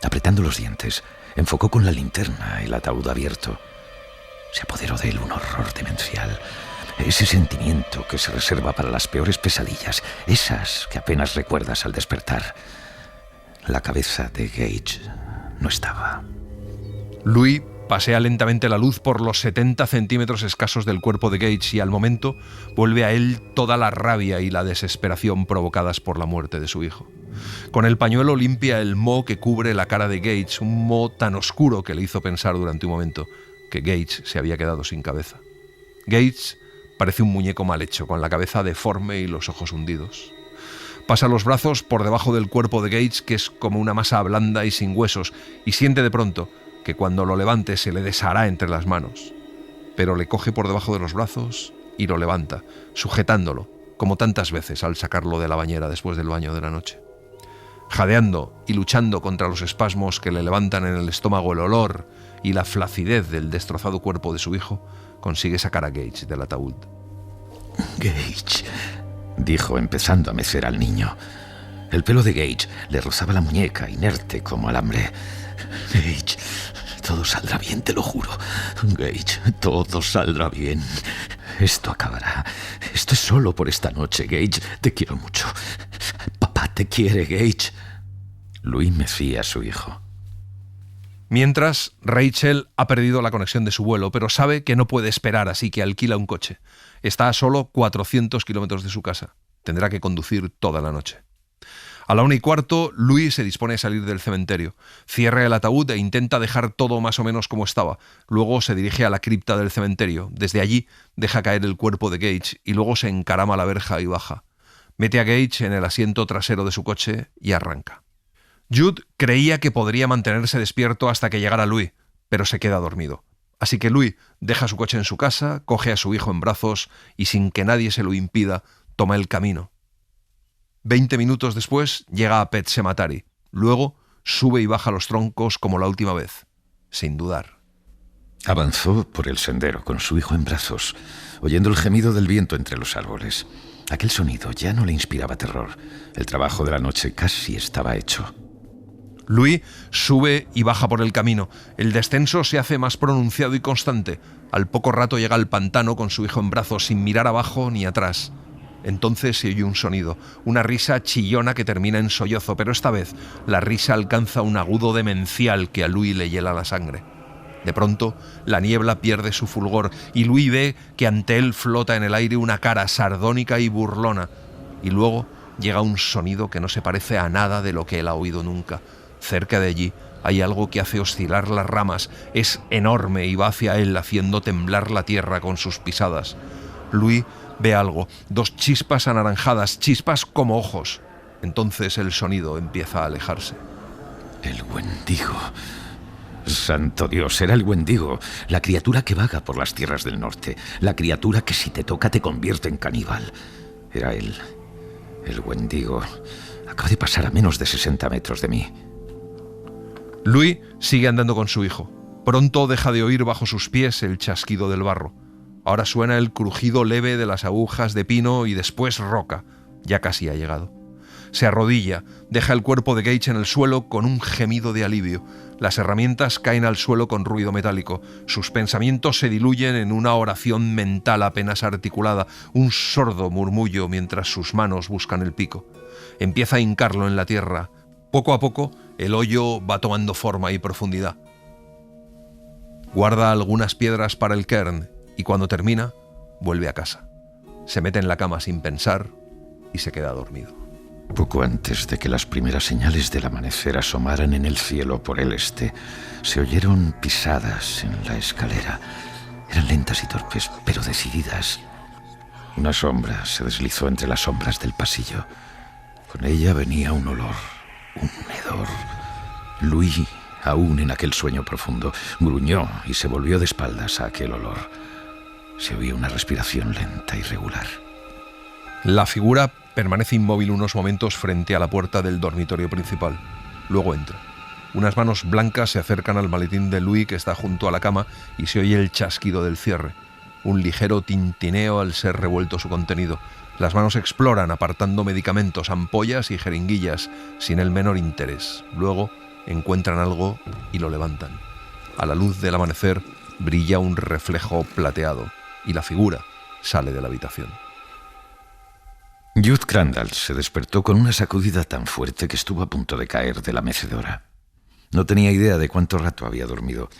S4: Apretando los dientes, enfocó con la linterna el ataúd abierto. Se apoderó de él un horror demencial. Ese sentimiento que se reserva para las peores pesadillas, esas que apenas recuerdas al despertar. La cabeza de Gage no estaba.
S3: Louis pasea lentamente la luz por los 70 centímetros escasos del cuerpo de Gage y al momento vuelve a él toda la rabia y la desesperación provocadas por la muerte de su hijo. Con el pañuelo limpia el moho que cubre la cara de Gage, un moho tan oscuro que le hizo pensar durante un momento que Gage se había quedado sin cabeza. Gage parece un muñeco mal hecho, con la cabeza deforme y los ojos hundidos. Pasa los brazos por debajo del cuerpo de Gage, que es como una masa blanda y sin huesos, y siente de pronto que cuando lo levante se le deshará entre las manos. Pero le coge por debajo de los brazos y lo levanta, sujetándolo, como tantas veces al sacarlo de la bañera después del baño de la noche. Jadeando y luchando contra los espasmos que le levantan en el estómago el olor y la flacidez del destrozado cuerpo de su hijo, consigue sacar a Gage del ataúd.
S4: Gage, dijo empezando a mecer al niño. El pelo de Gage le rozaba la muñeca, inerte como alambre. Gage, todo saldrá bien, te lo juro. Gage, todo saldrá bien. Esto acabará. Esto es solo por esta noche, Gage. Te quiero mucho. Papá te quiere, Gage. Louis mecía a su hijo.
S3: Mientras, Rachel ha perdido la conexión de su vuelo, pero sabe que no puede esperar, así que alquila un coche. Está a solo 400 kilómetros de su casa. Tendrá que conducir toda la noche. A la 1:15, Louis se dispone a salir del cementerio. Cierra el ataúd e intenta dejar todo más o menos como estaba. Luego se dirige a la cripta del cementerio. Desde allí deja caer el cuerpo de Gage y luego se encarama la verja y baja. Mete a Gage en el asiento trasero de su coche y arranca. Jude creía que podría mantenerse despierto hasta que llegara Louis, pero se queda dormido. Así que Louis deja su coche en su casa, coge a su hijo en brazos y sin que nadie se lo impida, toma el camino. 20 minutos después llega a Pet Sematary. Luego sube y baja los troncos como la última vez, sin dudar.
S4: Avanzó por el sendero con su hijo en brazos, oyendo el gemido del viento entre los árboles. Aquel sonido ya no le inspiraba terror. El trabajo de la noche casi estaba hecho.
S3: Louis sube y baja por el camino. El descenso se hace más pronunciado y constante. Al poco rato llega al pantano con su hijo en brazos, sin mirar abajo ni atrás. Entonces se oye un sonido, una risa chillona que termina en sollozo, pero esta vez la risa alcanza un agudo demencial que a Louis le hiela la sangre. De pronto, la niebla pierde su fulgor y Louis ve que ante él flota en el aire una cara sardónica y burlona. Y luego llega un sonido que no se parece a nada de lo que él ha oído nunca. Cerca de allí hay algo que hace oscilar las ramas. Es enorme y va hacia él, haciendo temblar la tierra con sus pisadas. Louis ve algo, 2 chispas anaranjadas, chispas como ojos. Entonces el sonido empieza a alejarse.
S4: El Wendigo. Santo Dios, era el Wendigo, la criatura que vaga por las tierras del norte, la criatura que si te toca te convierte en caníbal. Era él, el Wendigo. Acaba de pasar a menos de 60 metros de mí.
S3: Louis sigue andando con su hijo. Pronto deja de oír bajo sus pies el chasquido del barro. Ahora suena el crujido leve de las agujas de pino y después roca. Ya casi ha llegado. Se arrodilla, deja el cuerpo de Gage en el suelo con un gemido de alivio. Las herramientas caen al suelo con ruido metálico. Sus pensamientos se diluyen en una oración mental apenas articulada, un sordo murmullo mientras sus manos buscan el pico. Empieza a hincarlo en la tierra. Poco a poco, el hoyo va tomando forma y profundidad. Guarda algunas piedras para el cairn y cuando termina, vuelve a casa. Se mete en la cama sin pensar y se queda dormido.
S4: Poco antes de que las primeras señales del amanecer asomaran en el cielo por el este, se oyeron pisadas en la escalera. Eran lentas y torpes, pero decididas. Una sombra se deslizó entre las sombras del pasillo. Con ella venía un olor, un hedor. Louis, aún en aquel sueño profundo, gruñó y se volvió de espaldas a aquel olor. Se oía una respiración lenta y regular.
S3: La figura permanece inmóvil unos momentos frente a la puerta del dormitorio principal. Luego entra. Unas manos blancas se acercan al maletín de Louis que está junto a la cama y se oye el chasquido del cierre. Un ligero tintineo al ser revuelto su contenido. Las manos exploran apartando medicamentos, ampollas y jeringuillas sin el menor interés. Luego encuentran algo y lo levantan. A la luz del amanecer brilla un reflejo plateado y la figura sale de la habitación.
S4: Jude Crandall se despertó con una sacudida tan fuerte que estuvo a punto de caer de la mecedora. No tenía idea de cuánto rato había dormido.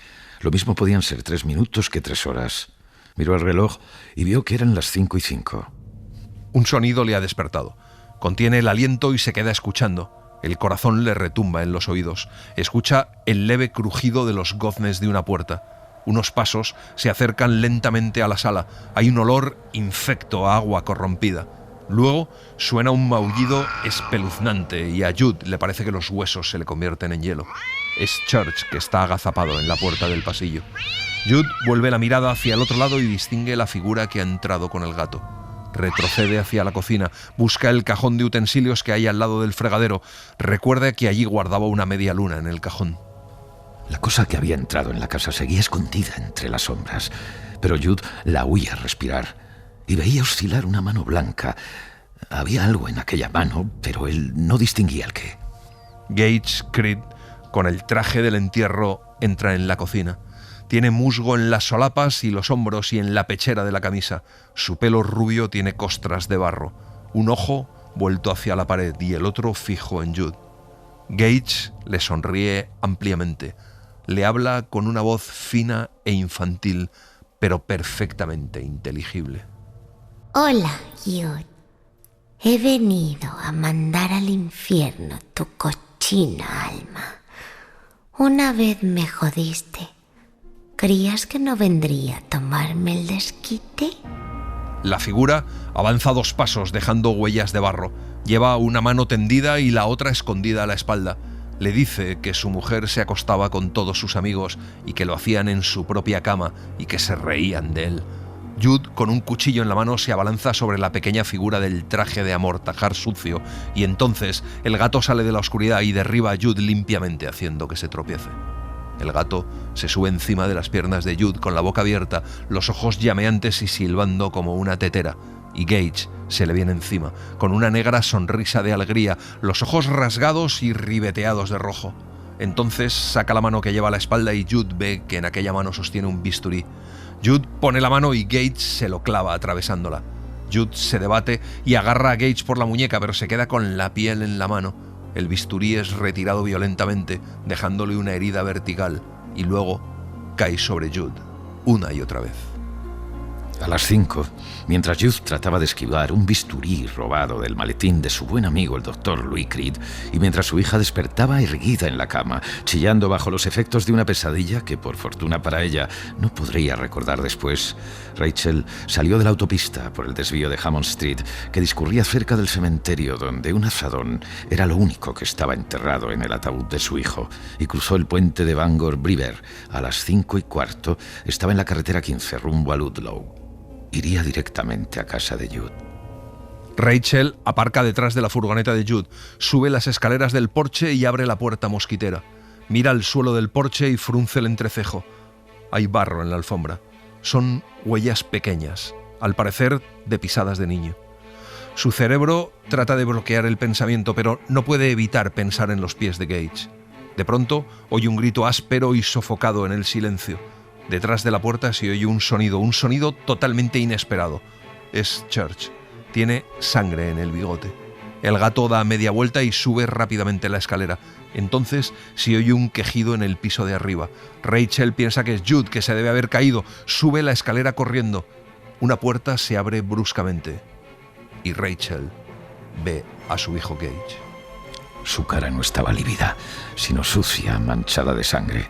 S4: Lo mismo podían ser 3 minutos que 3 horas. Miró el reloj y vio que eran las 5:05.
S3: Un sonido le ha despertado. Contiene el aliento y se queda escuchando. El corazón le retumba en los oídos. Escucha el leve crujido de los goznes de una puerta. Unos pasos se acercan lentamente a la sala. Hay un olor infecto a agua corrompida. Luego suena un maullido espeluznante y a Jude le parece que los huesos se le convierten en hielo. Es Church, que está agazapado en la puerta del pasillo. Jude vuelve la mirada hacia el otro lado y distingue la figura que ha entrado con el gato. Retrocede hacia la cocina, busca el cajón de utensilios que hay al lado del fregadero. Recuerda que allí guardaba una media luna en el cajón.
S4: La cosa que había entrado en la casa seguía escondida entre las sombras, pero Jude la oía respirar y veía oscilar una mano blanca. Había algo en aquella mano, pero él no distinguía el qué.
S3: Gage Creed, con el traje del entierro, entra en la cocina. Tiene musgo en las solapas y los hombros y en la pechera de la camisa. Su pelo rubio tiene costras de barro. Un ojo vuelto hacia la pared y el otro fijo en Jude. Gage le sonríe ampliamente. Le habla con una voz fina e infantil, pero perfectamente inteligible.
S5: Hola, Jude. He venido a mandar al infierno tu cochina alma. Una vez me jodiste. ¿Creías que no vendría a tomarme el desquite?
S3: La figura avanza 2 pasos dejando huellas de barro. Lleva una mano tendida y la otra escondida a la espalda. Le dice que su mujer se acostaba con todos sus amigos y que lo hacían en su propia cama y que se reían de él. Jude, con un cuchillo en la mano, se abalanza sobre la pequeña figura del traje de amortajar sucio y entonces el gato sale de la oscuridad y derriba a Jude limpiamente haciendo que se tropiece. El gato se sube encima de las piernas de Jude con la boca abierta, los ojos llameantes y silbando como una tetera, y Gage se le viene encima, con una negra sonrisa de alegría, los ojos rasgados y ribeteados de rojo. Entonces saca la mano que lleva a la espalda y Jude ve que en aquella mano sostiene un bisturí. Jude pone la mano y Gage se lo clava atravesándola. Jude se debate y agarra a Gage por la muñeca, pero se queda con la piel en la mano. El bisturí es retirado violentamente, dejándole una herida vertical, y luego cae sobre Jude, una y otra vez.
S4: A las 5, mientras Jude trataba de esquivar un bisturí robado del maletín de su buen amigo el Dr. Louis Creed, y mientras su hija despertaba erguida en la cama, chillando bajo los efectos de una pesadilla que, por fortuna para ella, no podría recordar después, Rachel salió de la autopista por el desvío de Hammond Street, que discurría cerca del cementerio donde un azadón era lo único que estaba enterrado en el ataúd de su hijo, y cruzó el puente de Bangor River. A las 5:15 estaba en la carretera 15 rumbo a Ludlow. Iría directamente a casa de Jude.
S3: Rachel aparca detrás de la furgoneta de Jude, sube las escaleras del porche y abre la puerta mosquitera. Mira al suelo del porche y frunce el entrecejo. Hay barro en la alfombra. Son huellas pequeñas, al parecer de pisadas de niño. Su cerebro trata de bloquear el pensamiento, pero no puede evitar pensar en los pies de Gage. De pronto oye un grito áspero y sofocado en el silencio. Detrás de la puerta se oye un sonido totalmente inesperado. Es Church. Tiene sangre en el bigote. El gato da media vuelta y sube rápidamente la escalera. Entonces se oye un quejido en el piso de arriba. Rachel piensa que es Jude, que se debe haber caído. Sube la escalera corriendo. Una puerta se abre bruscamente y Rachel ve a su hijo Gage.
S4: Su cara no estaba lívida, sino sucia, manchada de sangre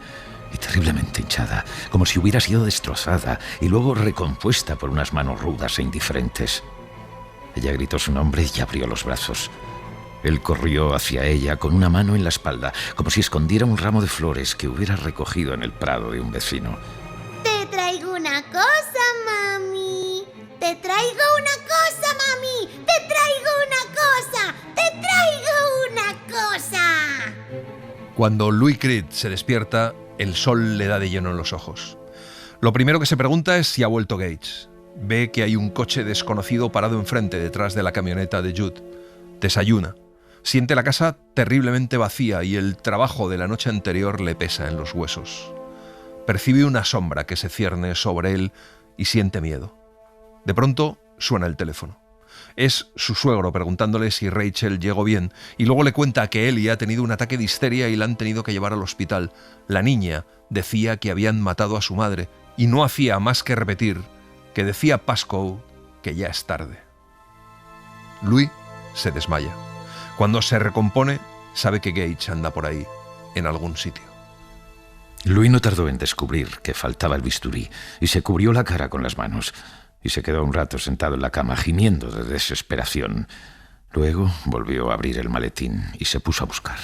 S4: y terriblemente hinchada, como si hubiera sido destrozada y luego recompuesta por unas manos rudas e indiferentes. Ella gritó su nombre y abrió los brazos. Él corrió hacia ella con una mano en la espalda, como si escondiera un ramo de flores que hubiera recogido en el prado de un vecino.
S5: Te traigo una cosa, mami. Te traigo una cosa, mami. Te traigo una cosa. Te traigo una cosa.
S3: Cuando Louis Creed se despierta, el sol le da de lleno en los ojos. Lo primero que se pregunta es si ha vuelto Gage. Ve que hay un coche desconocido parado enfrente, detrás de la camioneta de Jude. Desayuna. Siente la casa terriblemente vacía y el trabajo de la noche anterior le pesa en los huesos. Percibe una sombra que se cierne sobre él y siente miedo. De pronto suena el teléfono. Es su suegro preguntándole si Rachel llegó bien, y luego le cuenta que Ellie ha tenido un ataque de histeria y la han tenido que llevar al hospital. La niña decía que habían matado a su madre y no hacía más que repetir que decía Pascoe que ya es tarde. Louis se desmaya. Cuando se recompone, sabe que Gage anda por ahí, en algún sitio.
S4: Louis no tardó en descubrir que faltaba el bisturí y se cubrió la cara con las manos y se quedó un rato sentado en la cama gimiendo de desesperación. Luego volvió a abrir el maletín y se puso a buscar.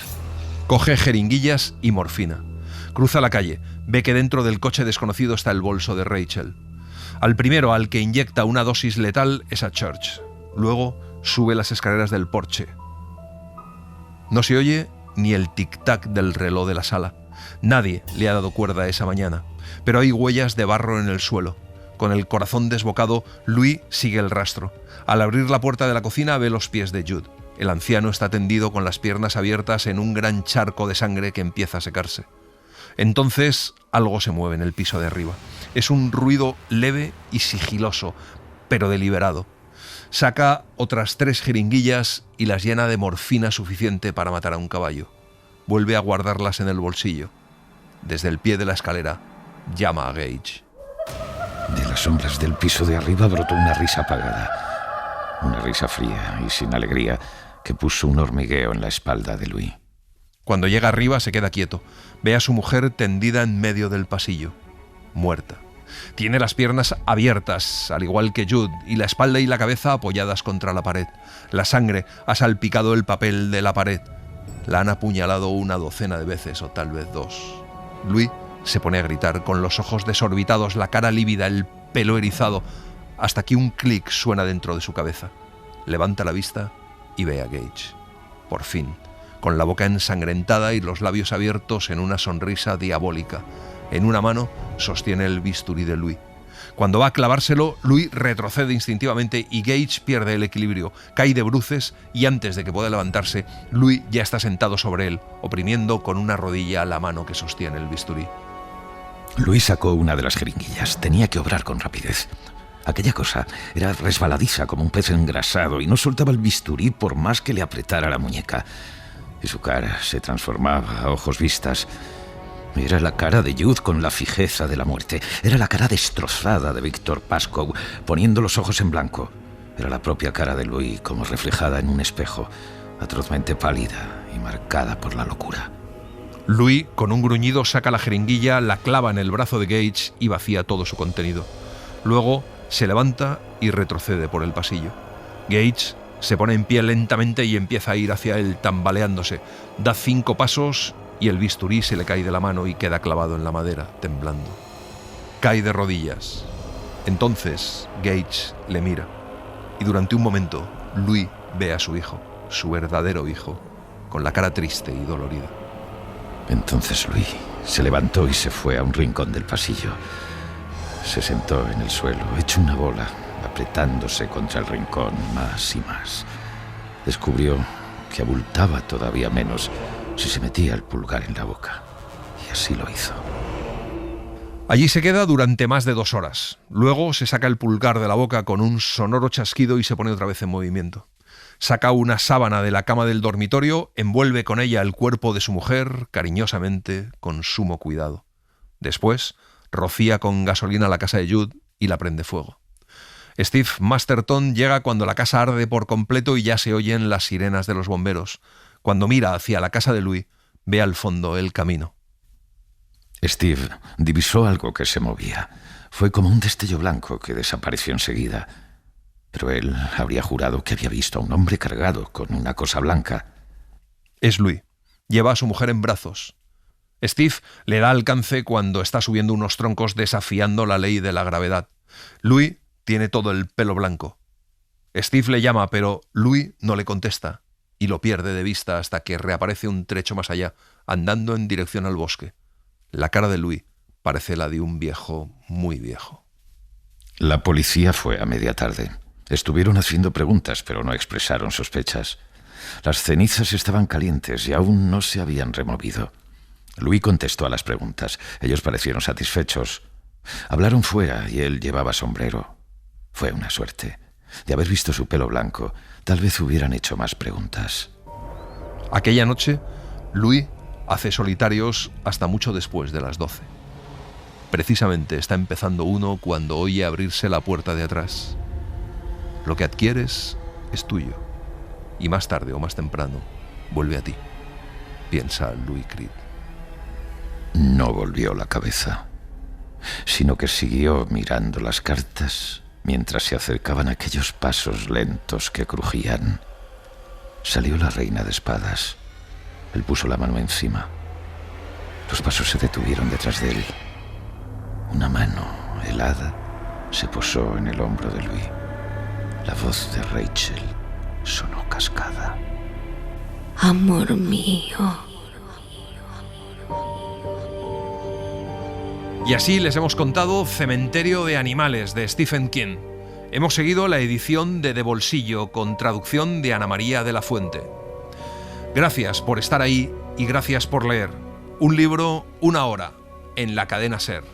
S3: Coge jeringuillas y morfina. Cruza la calle. Ve que dentro del coche desconocido está el bolso de Rachel. Al primero al que inyecta una dosis letal es a Church. Luego sube las escaleras del porche. No se oye ni el tic-tac del reloj de la sala. Nadie le ha dado cuerda esa mañana, pero hay huellas de barro en el suelo. Con el corazón desbocado, Louis sigue el rastro. Al abrir la puerta de la cocina ve los pies de Jude. El anciano está tendido con las piernas abiertas en un gran charco de sangre que empieza a secarse. Entonces algo se mueve en el piso de arriba. Es un ruido leve y sigiloso, pero deliberado. Saca otras 3 jeringuillas y las llena de morfina suficiente para matar a un caballo. Vuelve a guardarlas en el bolsillo. Desde el pie de la escalera llama a Gage.
S4: De las sombras del piso de arriba brotó una risa apagada. Una risa fría y sin alegría que puso un hormigueo en la espalda de Louis.
S3: Cuando llega arriba se queda quieto. Ve a su mujer tendida en medio del pasillo, muerta. Tiene las piernas abiertas, al igual que Jude, y la espalda y la cabeza apoyadas contra la pared. La sangre ha salpicado el papel de la pared. La han apuñalado una docena de veces, o tal vez 2. Louis se pone a gritar, con los ojos desorbitados, la cara lívida, el pelo erizado, hasta que un clic suena dentro de su cabeza. Levanta la vista y ve a Gage. Por fin, con la boca ensangrentada y los labios abiertos en una sonrisa diabólica. En una mano sostiene el bisturí de Louis. Cuando va a clavárselo, Louis retrocede instintivamente y Gage pierde el equilibrio, cae de bruces y antes de que pueda levantarse, Louis ya está sentado sobre él, oprimiendo con una rodilla la mano que sostiene el bisturí.
S4: Louis sacó una de las jeringuillas. Tenía que obrar con rapidez. Aquella cosa era resbaladiza como un pez engrasado y no soltaba el bisturí por más que le apretara la muñeca. Y su cara se transformaba a ojos vistas. Era la cara de Jude con la fijeza de la muerte. Era la cara destrozada de Víctor Pascoe, poniendo los ojos en blanco. Era la propia cara de Louis, como reflejada en un espejo, atrozmente pálida y marcada por la locura.
S3: Louis, con un gruñido, saca la jeringuilla, la clava en el brazo de Gage y vacía todo su contenido. Luego se levanta y retrocede por el pasillo. Gage se pone en pie lentamente y empieza a ir hacia él, tambaleándose. Da 5 pasos y el bisturí se le cae de la mano y queda clavado en la madera, temblando. Cae de rodillas. Entonces Gage le mira y durante un momento Louis ve a su hijo, su verdadero hijo, con la cara triste y dolorida.
S4: Entonces Louis se levantó y se fue a un rincón del pasillo. Se sentó en el suelo, hecho una bola, apretándose contra el rincón más y más. Descubrió que abultaba todavía menos si se metía el pulgar en la boca. Y así lo hizo.
S3: Allí se queda durante más de 2 horas. Luego se saca el pulgar de la boca con un sonoro chasquido y se pone otra vez en movimiento. Saca una sábana de la cama del dormitorio, envuelve con ella el cuerpo de su mujer, cariñosamente, con sumo cuidado. Después, rocía con gasolina la casa de Jude y la prende fuego. Steve Masterton llega cuando la casa arde por completo y ya se oyen las sirenas de los bomberos. Cuando mira hacia la casa de Louis, ve al fondo el camino.
S4: Steve divisó algo que se movía. Fue como un destello blanco que desapareció enseguida. Pero él habría jurado que había visto a un hombre cargado con una cosa blanca.
S3: Es Louis. Lleva a su mujer en brazos. Steve le da alcance cuando está subiendo unos troncos desafiando la ley de la gravedad. Louis tiene todo el pelo blanco. Steve le llama, pero Louis no le contesta y lo pierde de vista hasta que reaparece un trecho más allá, andando en dirección al bosque. La cara de Louis parece la de un viejo muy viejo.
S4: La policía fue a media tarde. Estuvieron haciendo preguntas, pero no expresaron sospechas. Las cenizas estaban calientes y aún no se habían removido. Louis contestó a las preguntas. Ellos parecieron satisfechos. Hablaron fuera y él llevaba sombrero. Fue una suerte. De haber visto su pelo blanco, tal vez hubieran hecho más preguntas.
S3: Aquella noche, Louis hace solitarios hasta mucho después de las 12. Precisamente está empezando uno cuando oye abrirse la puerta de atrás. Lo que adquieres es tuyo, y más tarde o más temprano vuelve a ti, piensa Louis Creed.
S4: No volvió la cabeza, sino que siguió mirando las cartas mientras se acercaban aquellos pasos lentos que crujían. Salió la reina de espadas. Él puso la mano encima. Los pasos se detuvieron detrás de él. Una mano helada se posó en el hombro de Louis. La voz de Rachel sonó cascada.
S5: Amor mío.
S3: Y así les hemos contado Cementerio de Animales, de Stephen King. Hemos seguido la edición de Bolsillo, con traducción de Ana María de la Fuente. Gracias por estar ahí y gracias por leer. Un libro, una hora, en la cadena SER.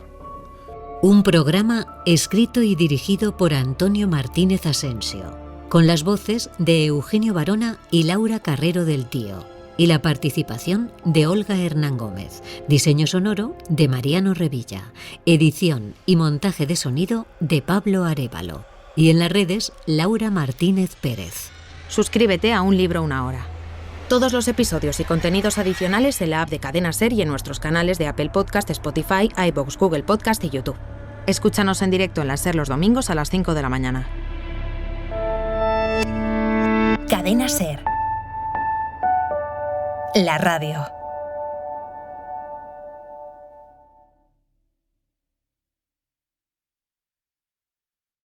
S2: Un programa escrito y dirigido por Antonio Martínez Asensio, con las voces de Eugenio Barona y Laura Carrero del Tío, y la participación de Olga Hernán Gómez, diseño sonoro de Mariano Revilla, edición y montaje de sonido de Pablo Arévalo, y en las redes Laura Martínez Pérez.
S6: Suscríbete a Un libro, una hora. Todos los episodios y contenidos adicionales en la app de Cadena SER y en nuestros canales de Apple Podcast, Spotify, iVoox, Google Podcast y YouTube. Escúchanos en directo en la SER los domingos a las 5 de la mañana.
S7: Cadena SER. La radio.